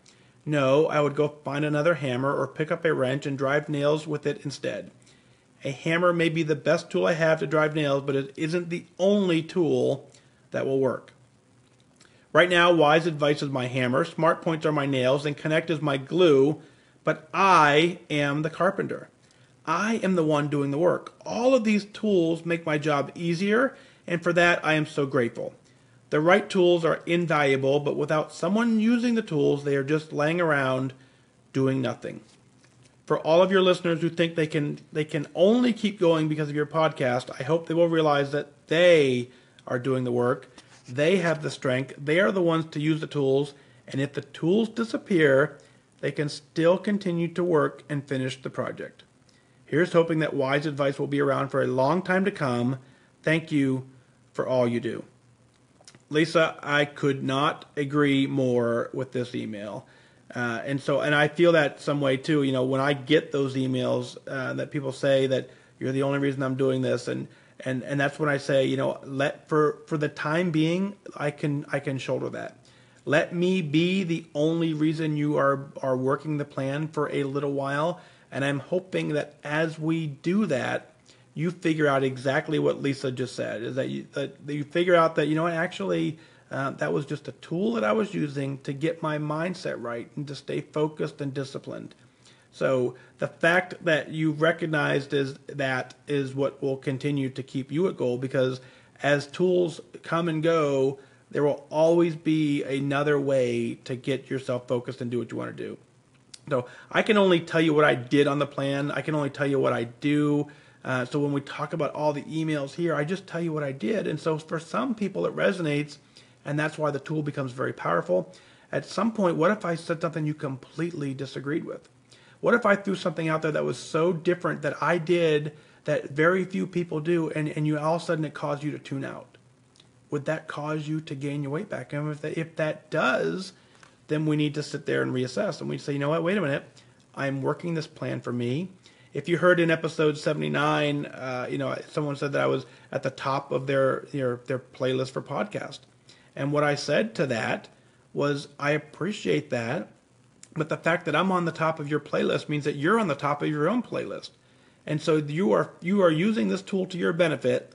No, I would go find another hammer or pick up a wrench and drive nails with it instead. A hammer may be the best tool I have to drive nails, but it isn't the only tool that will work. Right now, wise advice is my hammer, smart points are my nails, and connect is my glue, but I am the carpenter. I am the one doing the work. All of these tools make my job easier, and for that I am so grateful. The right tools are invaluable, but without someone using the tools, they are just laying around doing nothing. For all of your listeners who think they can only keep going because of your podcast, I hope they will realize that they are doing the work. They have the strength. They are the ones to use the tools, and if the tools disappear, they can still continue to work and finish the project. Here's hoping that wise advice will be around for a long time to come. Thank you for all you do. Lisa, I could not agree more with this email. And I feel that some way too, when I get those emails that people say that you're the only reason I'm doing this, and that's when I say, for the time being, I can shoulder that. Let me be the only reason you are working the plan for a little while. And I'm hoping that as we do that, you figure out exactly what Lisa just said, is that you figure out that, actually that was just a tool that I was using to get my mindset right and to stay focused and disciplined. So the fact that you recognized that is what will continue to keep you at goal, because as tools come and go, there will always be another way to get yourself focused and do what you want to do. So I can only tell you what I did on the plan. I can only tell you what I do. So when we talk about all the emails here, I just tell you what I did. And so for some people it resonates, and that's why the tool becomes very powerful. At some point, what if I said something you completely disagreed with? What if I threw something out there that was so different that I did that very few people do, and you all of a sudden it caused you to tune out? Would that cause you to gain your weight back? And if that does, then we need to sit there and reassess. And we say, you know what, wait a minute. I'm working this plan for me. If you heard in episode 79, someone said that I was at the top of their playlist for podcast. And what I said to that was, I appreciate that, but the fact that I'm on the top of your playlist means that you're on the top of your own playlist. And so you are using this tool to your benefit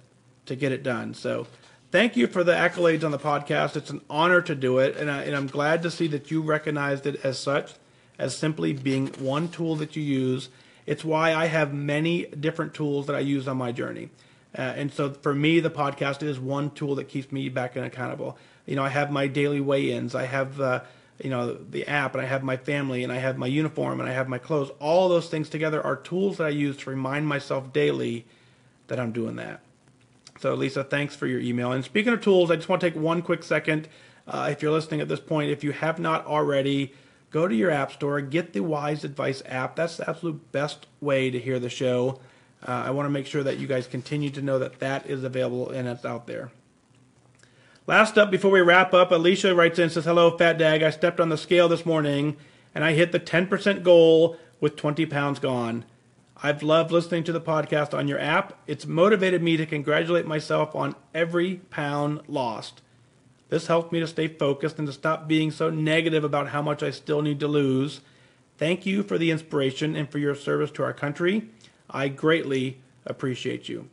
to get it done. So thank you for the accolades on the podcast. It's an honor to do it, and I'm glad to see that you recognized it as such, as simply being one tool that you use. It's why I have many different tools that I use on my journey. And so for me, the podcast is one tool that keeps me back and accountable. I have my daily weigh-ins. I have the app, and I have my family, and I have my uniform, and I have my clothes. All those things together are tools that I use to remind myself daily that I'm doing that. So, Lisa, thanks for your email. And speaking of tools, I just want to take one quick second. If you're listening at this point, if you have not already, go to your app store, get the Wise Advice app. That's the absolute best way to hear the show. I want to make sure that you guys continue to know that that is available and it's out there. Last up, before we wrap up, Alesha writes in and says, hello, FatDag. I stepped on the scale this morning, and I hit the 10% goal with 20 pounds gone. I've loved listening to the podcast on your app. It's motivated me to congratulate myself on every pound lost. This helped me to stay focused and to stop being so negative about how much I still need to lose. Thank you for the inspiration and for your service to our country. I greatly appreciate you.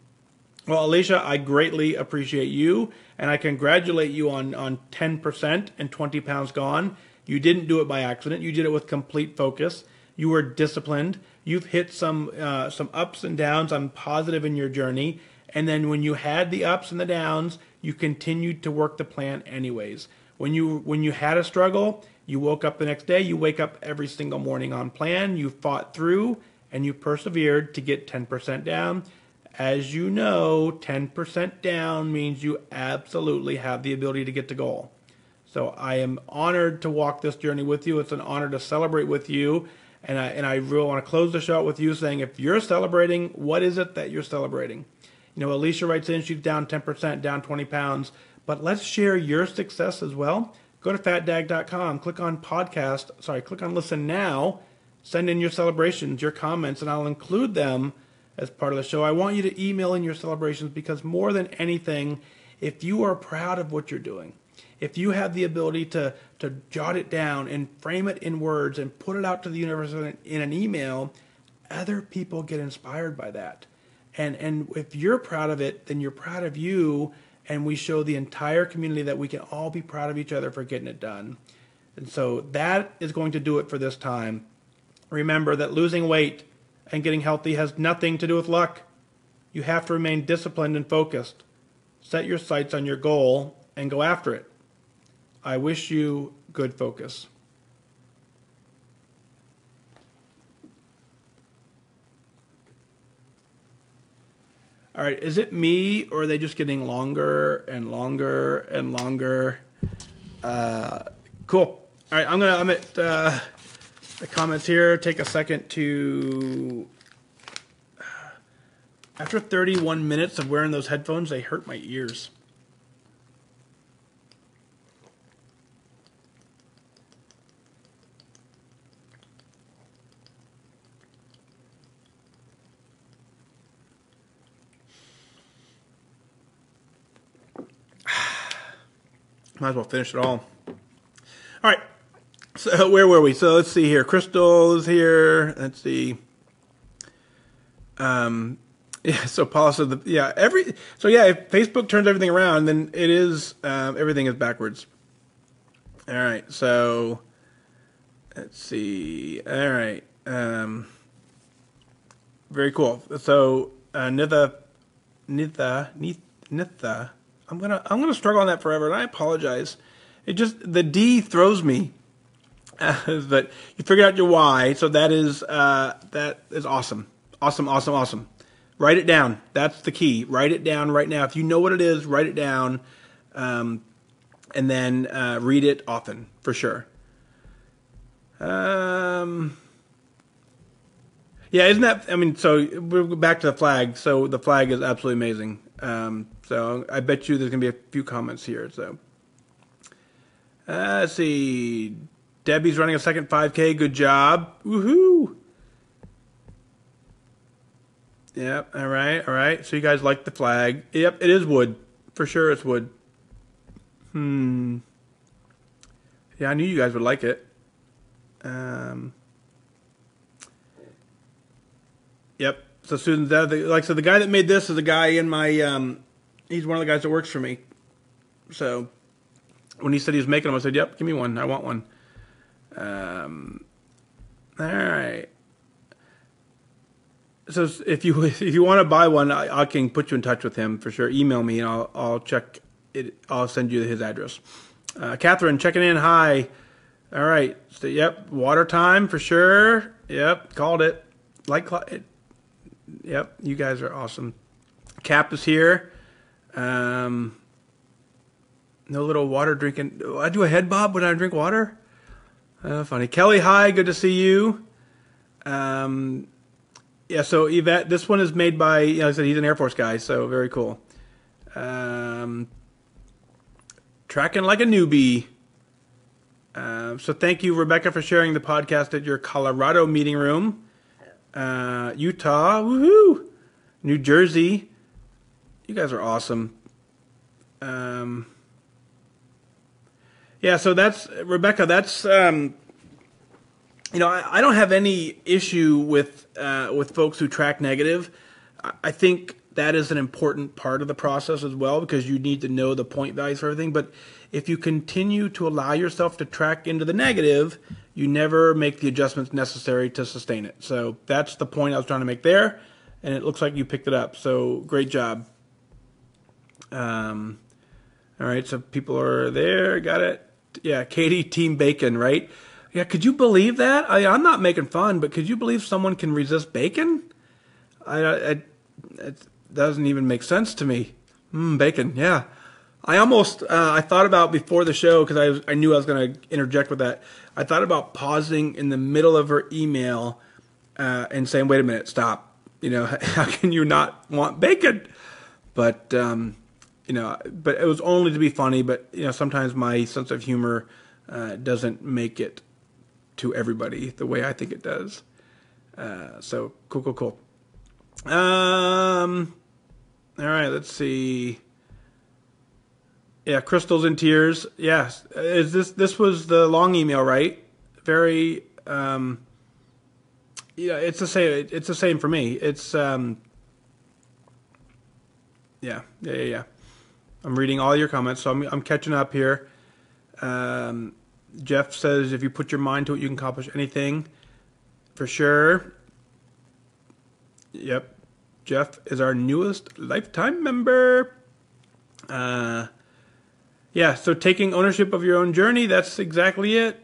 Well, Alesha, I greatly appreciate you, and I congratulate you on 10% and 20 pounds gone. You didn't do it by accident. You did it with complete focus. You were disciplined. You've hit some ups and downs. I'm positive in your journey. And then when you had the ups and the downs, you continued to work the plan anyways. When you had a struggle, you woke up the next day, you wake up every single morning on plan, you fought through, and you persevered to get 10% down. As you know, 10% down means you absolutely have the ability to get to goal. So I am honored to walk this journey with you. It's an honor to celebrate with you. And I really want to close the show out with you saying, if you're celebrating, what is it that you're celebrating? You know, Alesha writes in, she's down 10%, down 20 pounds. But let's share your success as well. Go to FatDag.com, click on click on listen now, send in your celebrations, your comments, and I'll include them as part of the show. I want you to email in your celebrations because more than anything, if you are proud of what you're doing, if you have the ability to jot it down and frame it in words and put it out to the universe in an email, other people get inspired by that. And if you're proud of it, then you're proud of you, and we show the entire community that we can all be proud of each other for getting it done. And so that is going to do it for this time. Remember that losing weight and getting healthy has nothing to do with luck. You have to remain disciplined and focused. Set your sights on your goal and go after it. I wish you good focus. All right, is it me or are they just getting longer and longer and longer? Cool. All right, I'm at the comments here. Take a second to. After 31 minutes of wearing those headphones, they hurt my ears. Might as well finish it all. All right. So where were we? So let's see here. Crystal is here. Let's see. Yeah. So Paula said, if Facebook turns everything around, then it is everything is backwards. All right. So let's see. All right. Very cool. So Nitha. I'm gonna struggle on that forever, and I apologize. It just the D throws me, but you figured out your why, so that is awesome, awesome. Write it down. That's the key. Write it down right now. If you know what it is, write it down, and then read it often for sure. Yeah, isn't that? I mean, so we're back to the flag. So the flag is absolutely amazing. So I bet you there's going to be a few comments here. So let's see. Debbie's running a second 5K. Good job. Woohoo. Yep. All right. So you guys like the flag. Yep. It is wood. For sure it's wood. Yeah, I knew you guys would like it. Yep. So Susan's like, so the guy that made this is a guy in my, he's one of the guys that works for me. So when he said he was making them, I said, yep, give me one. I want one. All right. So if you want to buy one, I can put you in touch with him for sure. Email me and I'll check it. I'll send you his address. Catherine checking in. Hi. All right. So yep. Water time for sure. Yep. Called it. Yep, you guys are awesome. Cap is here. No little water drinking. I do a head bob when I drink water. Funny. Kelly, hi. Good to see you. Yeah, so Yvette, this one is made by, like I said, he's an Air Force guy, so very cool. Tracking like a newbie. So thank you, Rebecca, for sharing the podcast at your Colorado meeting room. Utah, woohoo! New Jersey, you guys are awesome. Yeah, so that's Rebecca. That's I don't have any issue with folks who track negative. I think that is an important part of the process as well because you need to know the point values for everything. But if you continue to allow yourself to track into the negative, you never make the adjustments necessary to sustain it. So that's the point I was trying to make there, and it looks like you picked it up. So great job. All right, so people are there. Got it. Yeah, Katie, Team Bacon, right? Yeah, could you believe that? I'm not making fun, but could you believe someone can resist bacon? It doesn't even make sense to me. Bacon, yeah. I almost, I thought about before the show, because I knew I was going to interject with that. I thought about pausing in the middle of her email and saying, wait a minute, stop. You know, how can you not want bacon? But, you know, but it was only to be funny. But, you know, sometimes my sense of humor doesn't make it to everybody the way I think it does. So, cool. All right, let's see. Yeah, Crystal's in tears. Yes, this was the long email, right? Very. Yeah, it's the same. It's the same for me. It's yeah. I'm reading all your comments, so I'm catching up here. Jeff says, if you put your mind to it, you can accomplish anything. For sure. Yep. Jeff is our newest lifetime member. Yeah, so taking ownership of your own journey, that's exactly it.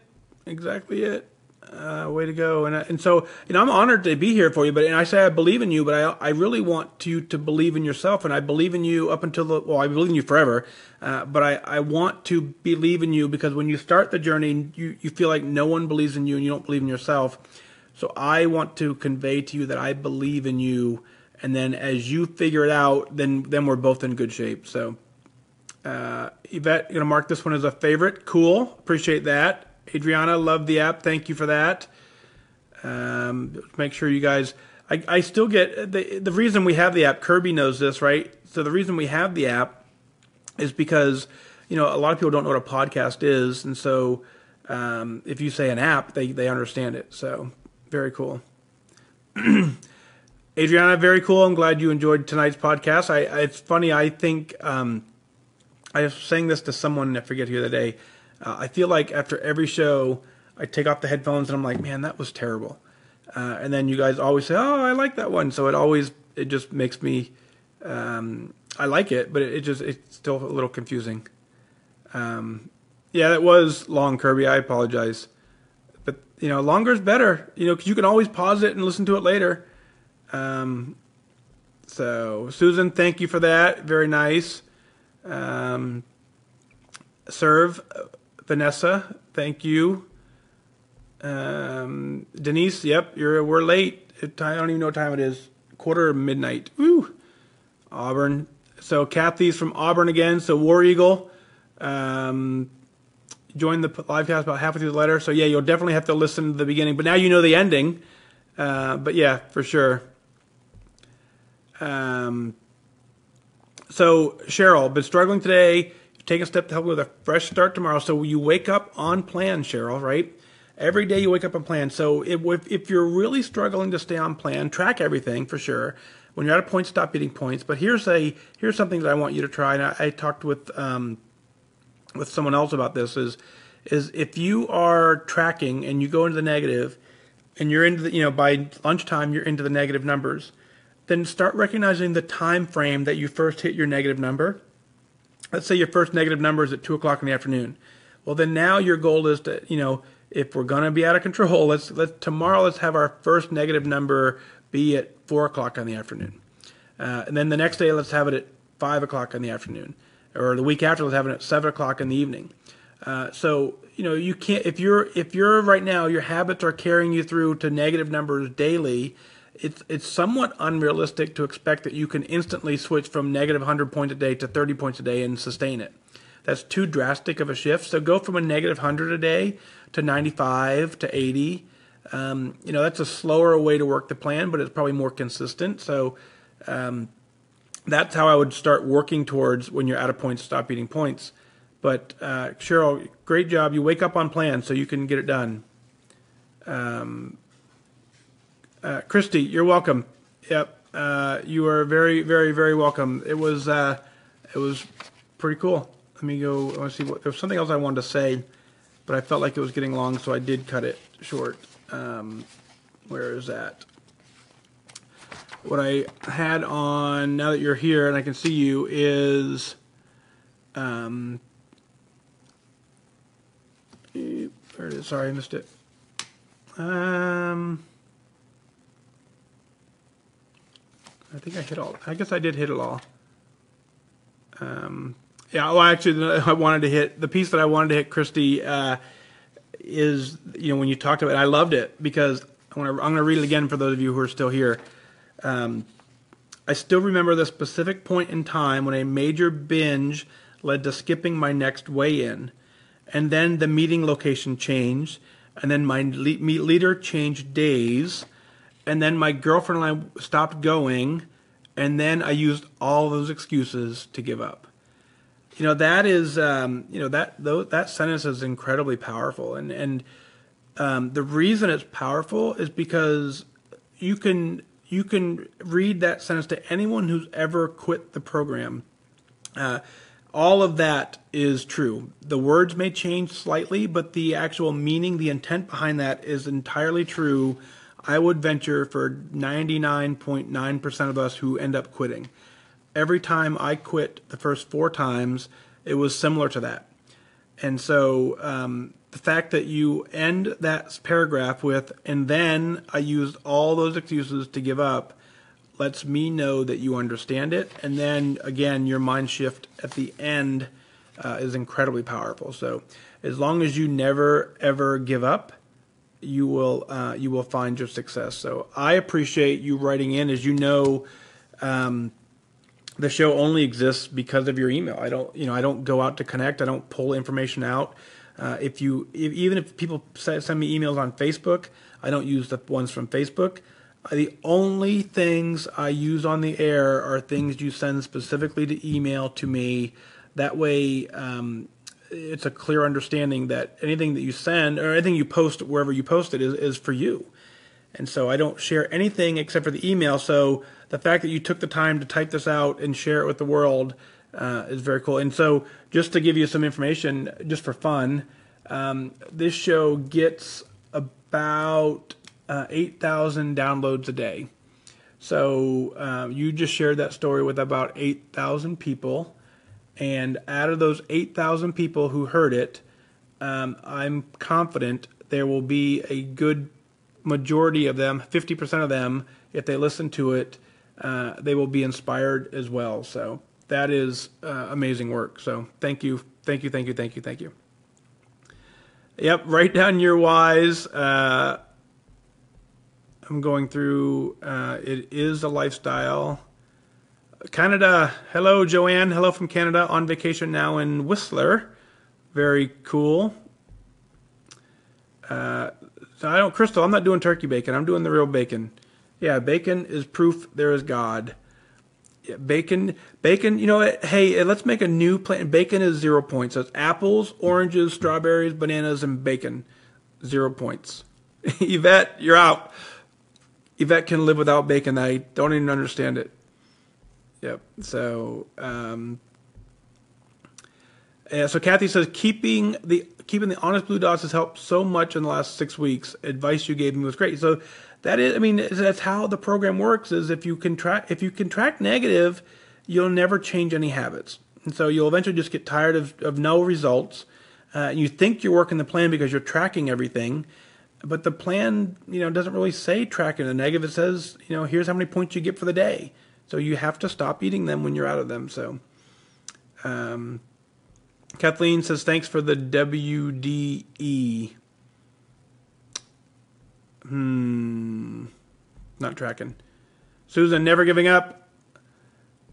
Way to go. And so, you know, I'm honored to be here for you, and I say I believe in you, but I really want you to believe in yourself, and I believe in you up until I believe in you forever, but I want to believe in you, because when you start the journey, you feel like no one believes in you and you don't believe in yourself. So I want to convey to you that I believe in you, and then as you figure it out, then we're both in good shape. So Yvette, you're going to mark this one as a favorite. Cool. Appreciate that. Adriana, love the app. Thank you for that. Make sure you guys, I still get, the reason we have the app, Kirby knows this, right? So the reason we have the app is because, you know, a lot of people don't know what a podcast is. And so if you say an app, they understand it. So very cool. Adriana, very cool. I'm glad you enjoyed tonight's podcast. It's funny. I think, I was saying this to someone, I forget who the other day. I feel like after every show, I take off the headphones and I'm like, man, that was terrible. And then you guys always say, oh, I like that one. So it just makes me, I like it, but it's still a little confusing. Yeah, that was long, Kirby. I apologize. But, you know, longer is better, you know, because you can always pause it and listen to it later. So, Susan, thank you for that. Very nice. Serve, Vanessa, thank you. Denise, yep, we're late. I don't even know what time it is. midnight. Woo. Auburn. So Kathy's from Auburn again. So War Eagle, joined the live cast about halfway through the letter. So yeah, you'll definitely have to listen to the beginning. But now you know the ending. But yeah, for sure. So Cheryl, been struggling today. Take a step to help with a fresh start tomorrow. So you wake up on plan, Cheryl, right? Every day you wake up on plan. So if you're really struggling to stay on plan, track everything for sure. When you're at a point, stop eating points. But here's something that I want you to try. And I talked with someone else about this. Is if you are tracking and you go into the negative, and you're into the, you know, by lunchtime you're into the negative numbers, then start recognizing the time frame that you first hit your negative number. Let's say your first negative number is at 2 o'clock in the afternoon. Well, then now your goal is to, you know, if we're going to be out of control, tomorrow let's have our first negative number be at 4 o'clock in the afternoon. And then the next day, let's have it at 5 o'clock in the afternoon. Or the week after, let's have it at 7 o'clock in the evening. So, you know, you can't, if you're right now, your habits are carrying you through to negative numbers daily, it's somewhat unrealistic to expect that you can instantly switch from negative 100 points a day to 30 points a day and sustain it. That's too drastic of a shift. So go from a negative 100 a day to 95 to 80. You know, that's a slower way to work the plan, but it's probably more consistent. So that's how I would start working towards when you're out of points, stop eating points. But Cheryl, great job. You wake up on plan so you can get it done. Kristie, you're welcome. Yep, you are very, very, very welcome. It was pretty cool. Let me go. I want to see what there was something else I wanted to say, but I felt like it was getting long, so I did cut it short. Where is that? What I had on, now that you're here and I can see you, is There it is. Sorry, I missed it. I think I hit all. I guess I did hit it all. Yeah. Well, actually, I wanted to hit the piece that I wanted to hit, Kristie, is when you talked about it, I loved it because I'm going to read it again for those of you who are still here. I still remember the specific point in time when a major binge led to skipping my next weigh-in, and then the meeting location changed, and then my leader changed days, and then my girlfriend and I stopped going, and then I used all those excuses to give up. That is, that sentence is incredibly powerful, and the reason it's powerful is because you can read that sentence to anyone who's ever quit the program. All of that is true. The words may change slightly, but the actual meaning, the intent behind that is entirely true. I would venture for 99.9% of us who end up quitting. Every time I quit the first 4 times, it was similar to that. And so the fact that you end that paragraph with, and then I used all those excuses to give up, lets me know that you understand it. And then, again, your mind shift at the end is incredibly powerful. So as long as you never, ever give up, you will find your success. So I appreciate you writing in. As you know, the show only exists because of your email. I don't go out to connect. I don't pull information out. Even if people send me emails on Facebook, I don't use the ones from Facebook. The only things I use on the air are things you send specifically to email to me. That way, it's a clear understanding that anything that you send or anything you post wherever you post it is for you. And so I don't share anything except for the email. So the fact that you took the time to type this out and share it with the world is very cool. And so just to give you some information, just for fun, this show gets about 8,000 downloads a day. So you just shared that story with about 8,000 people. And out of those 8,000 people who heard it, I'm confident there will be a good majority of them, 50% of them, if they listen to it, they will be inspired as well. So that is amazing work. So thank you. Yep, write down your whys. I'm going through, it is a lifestyle. Canada, hello Joanne, hello from Canada, on vacation now in Whistler. Very cool. Crystal, I'm not doing turkey bacon, I'm doing the real bacon. Yeah, bacon is proof there is God. Yeah, bacon, you know what, hey, let's make a new plan. Bacon is 0 points. So it's apples, oranges, strawberries, bananas, and bacon. 0 points. Yvette, you're out. Yvette can live without bacon. I don't even understand it. Yep. So, so Kathy says keeping the honest blue dots has helped so much in the last 6 weeks. Advice you gave me was great. So that is, that's how the program works. Is if you can track negative, you'll never change any habits, and so you'll eventually just get tired of no results. You think you're working the plan because you're tracking everything, but the plan doesn't really say tracking the negative. It says here's how many points you get for the day. So you have to stop eating them when you're out of them. So, Kathleen says, thanks for the WDE. Not tracking. Susan, never giving up.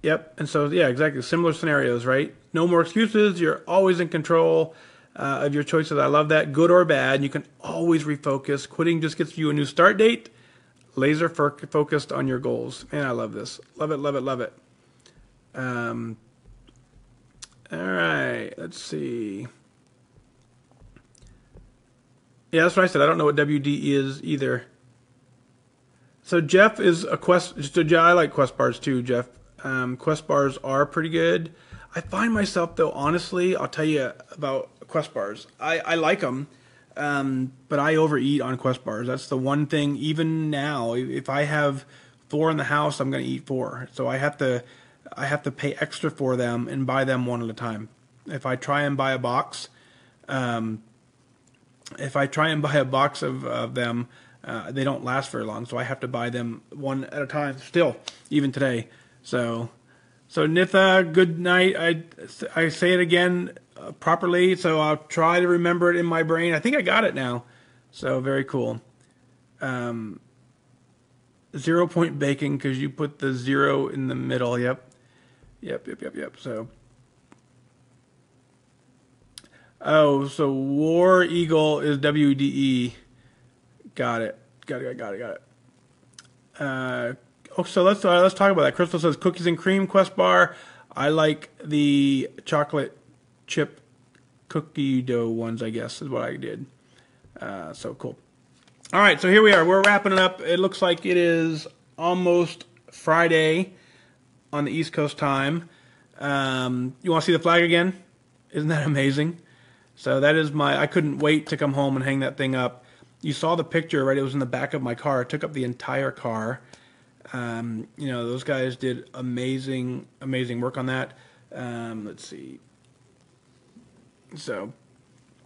Yep. And so, yeah, exactly. Similar scenarios, right? No more excuses. You're always in control of your choices. I love that. Good or bad. You can always refocus. Quitting just gets you a new start date. Laser focused on your goals. Man, I love this. Love it, love it, love it. All right, let's see. Yeah, that's what I said. I don't know what WD is either. So Jeff is a quest. I like quest bars too, Jeff. Quest bars are pretty good. I find myself, though, honestly, I'll tell you about quest bars. I like them. But I overeat on quest bars. That's the one thing. Even now, if I have 4 in the house, I'm going to eat 4. So I have to pay extra for them and buy them one at a time. If I try and buy a box, if I try and buy a box of them, they don't last very long. So I have to buy them one at a time still, even today. So Nitha, good night. I say it again properly, so I'll try to remember it in my brain. I think I got it now. So very cool. 0 point baking because you put the 0 in the middle. Yep. So, so War Eagle is WDE. Got it. So let's talk about that. Crystal says cookies and cream Quest bar. I like the chocolate chip cookie dough ones, I guess, is what I did. So cool. All right, so here we are. We're wrapping it up. It looks like it is almost Friday on the East Coast time. You want to see the flag again? Isn't that amazing? So that is I couldn't wait to come home and hang that thing up. You saw the picture, right? It was in the back of my car. It took up the entire car. Those guys did amazing work on that. Let's see. So,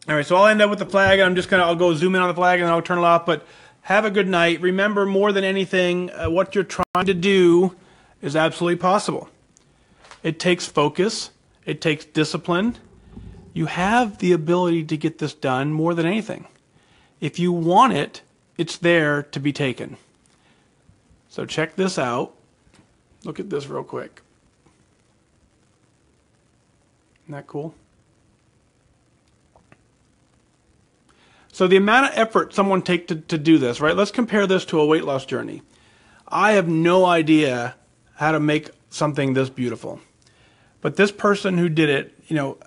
all right, so I'll end up with the flag. I'll go zoom in on the flag and I'll turn it off. But have a good night. Remember, more than anything, what you're trying to do is absolutely possible. It takes focus. It takes discipline. You have the ability to get this done more than anything. If you want it, it's there to be taken. So check this out. Look at this real quick. Isn't that cool? So the amount of effort someone takes to do this, right? Let's compare this to a weight loss journey. I have no idea how to make something this beautiful. But this person who did it,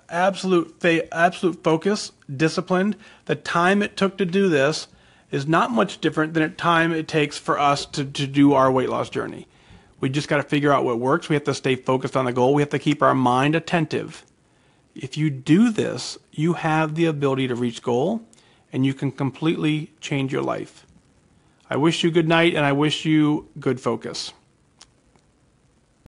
absolute focus, disciplined, the time it took to do this is not much different than the time it takes for us to do our weight loss journey. We just got to figure out what works. We have to stay focused on the goal. We have to keep our mind attentive. If you do this, you have the ability to reach goal, and you can completely change your life. I wish you good night, and I wish you good focus.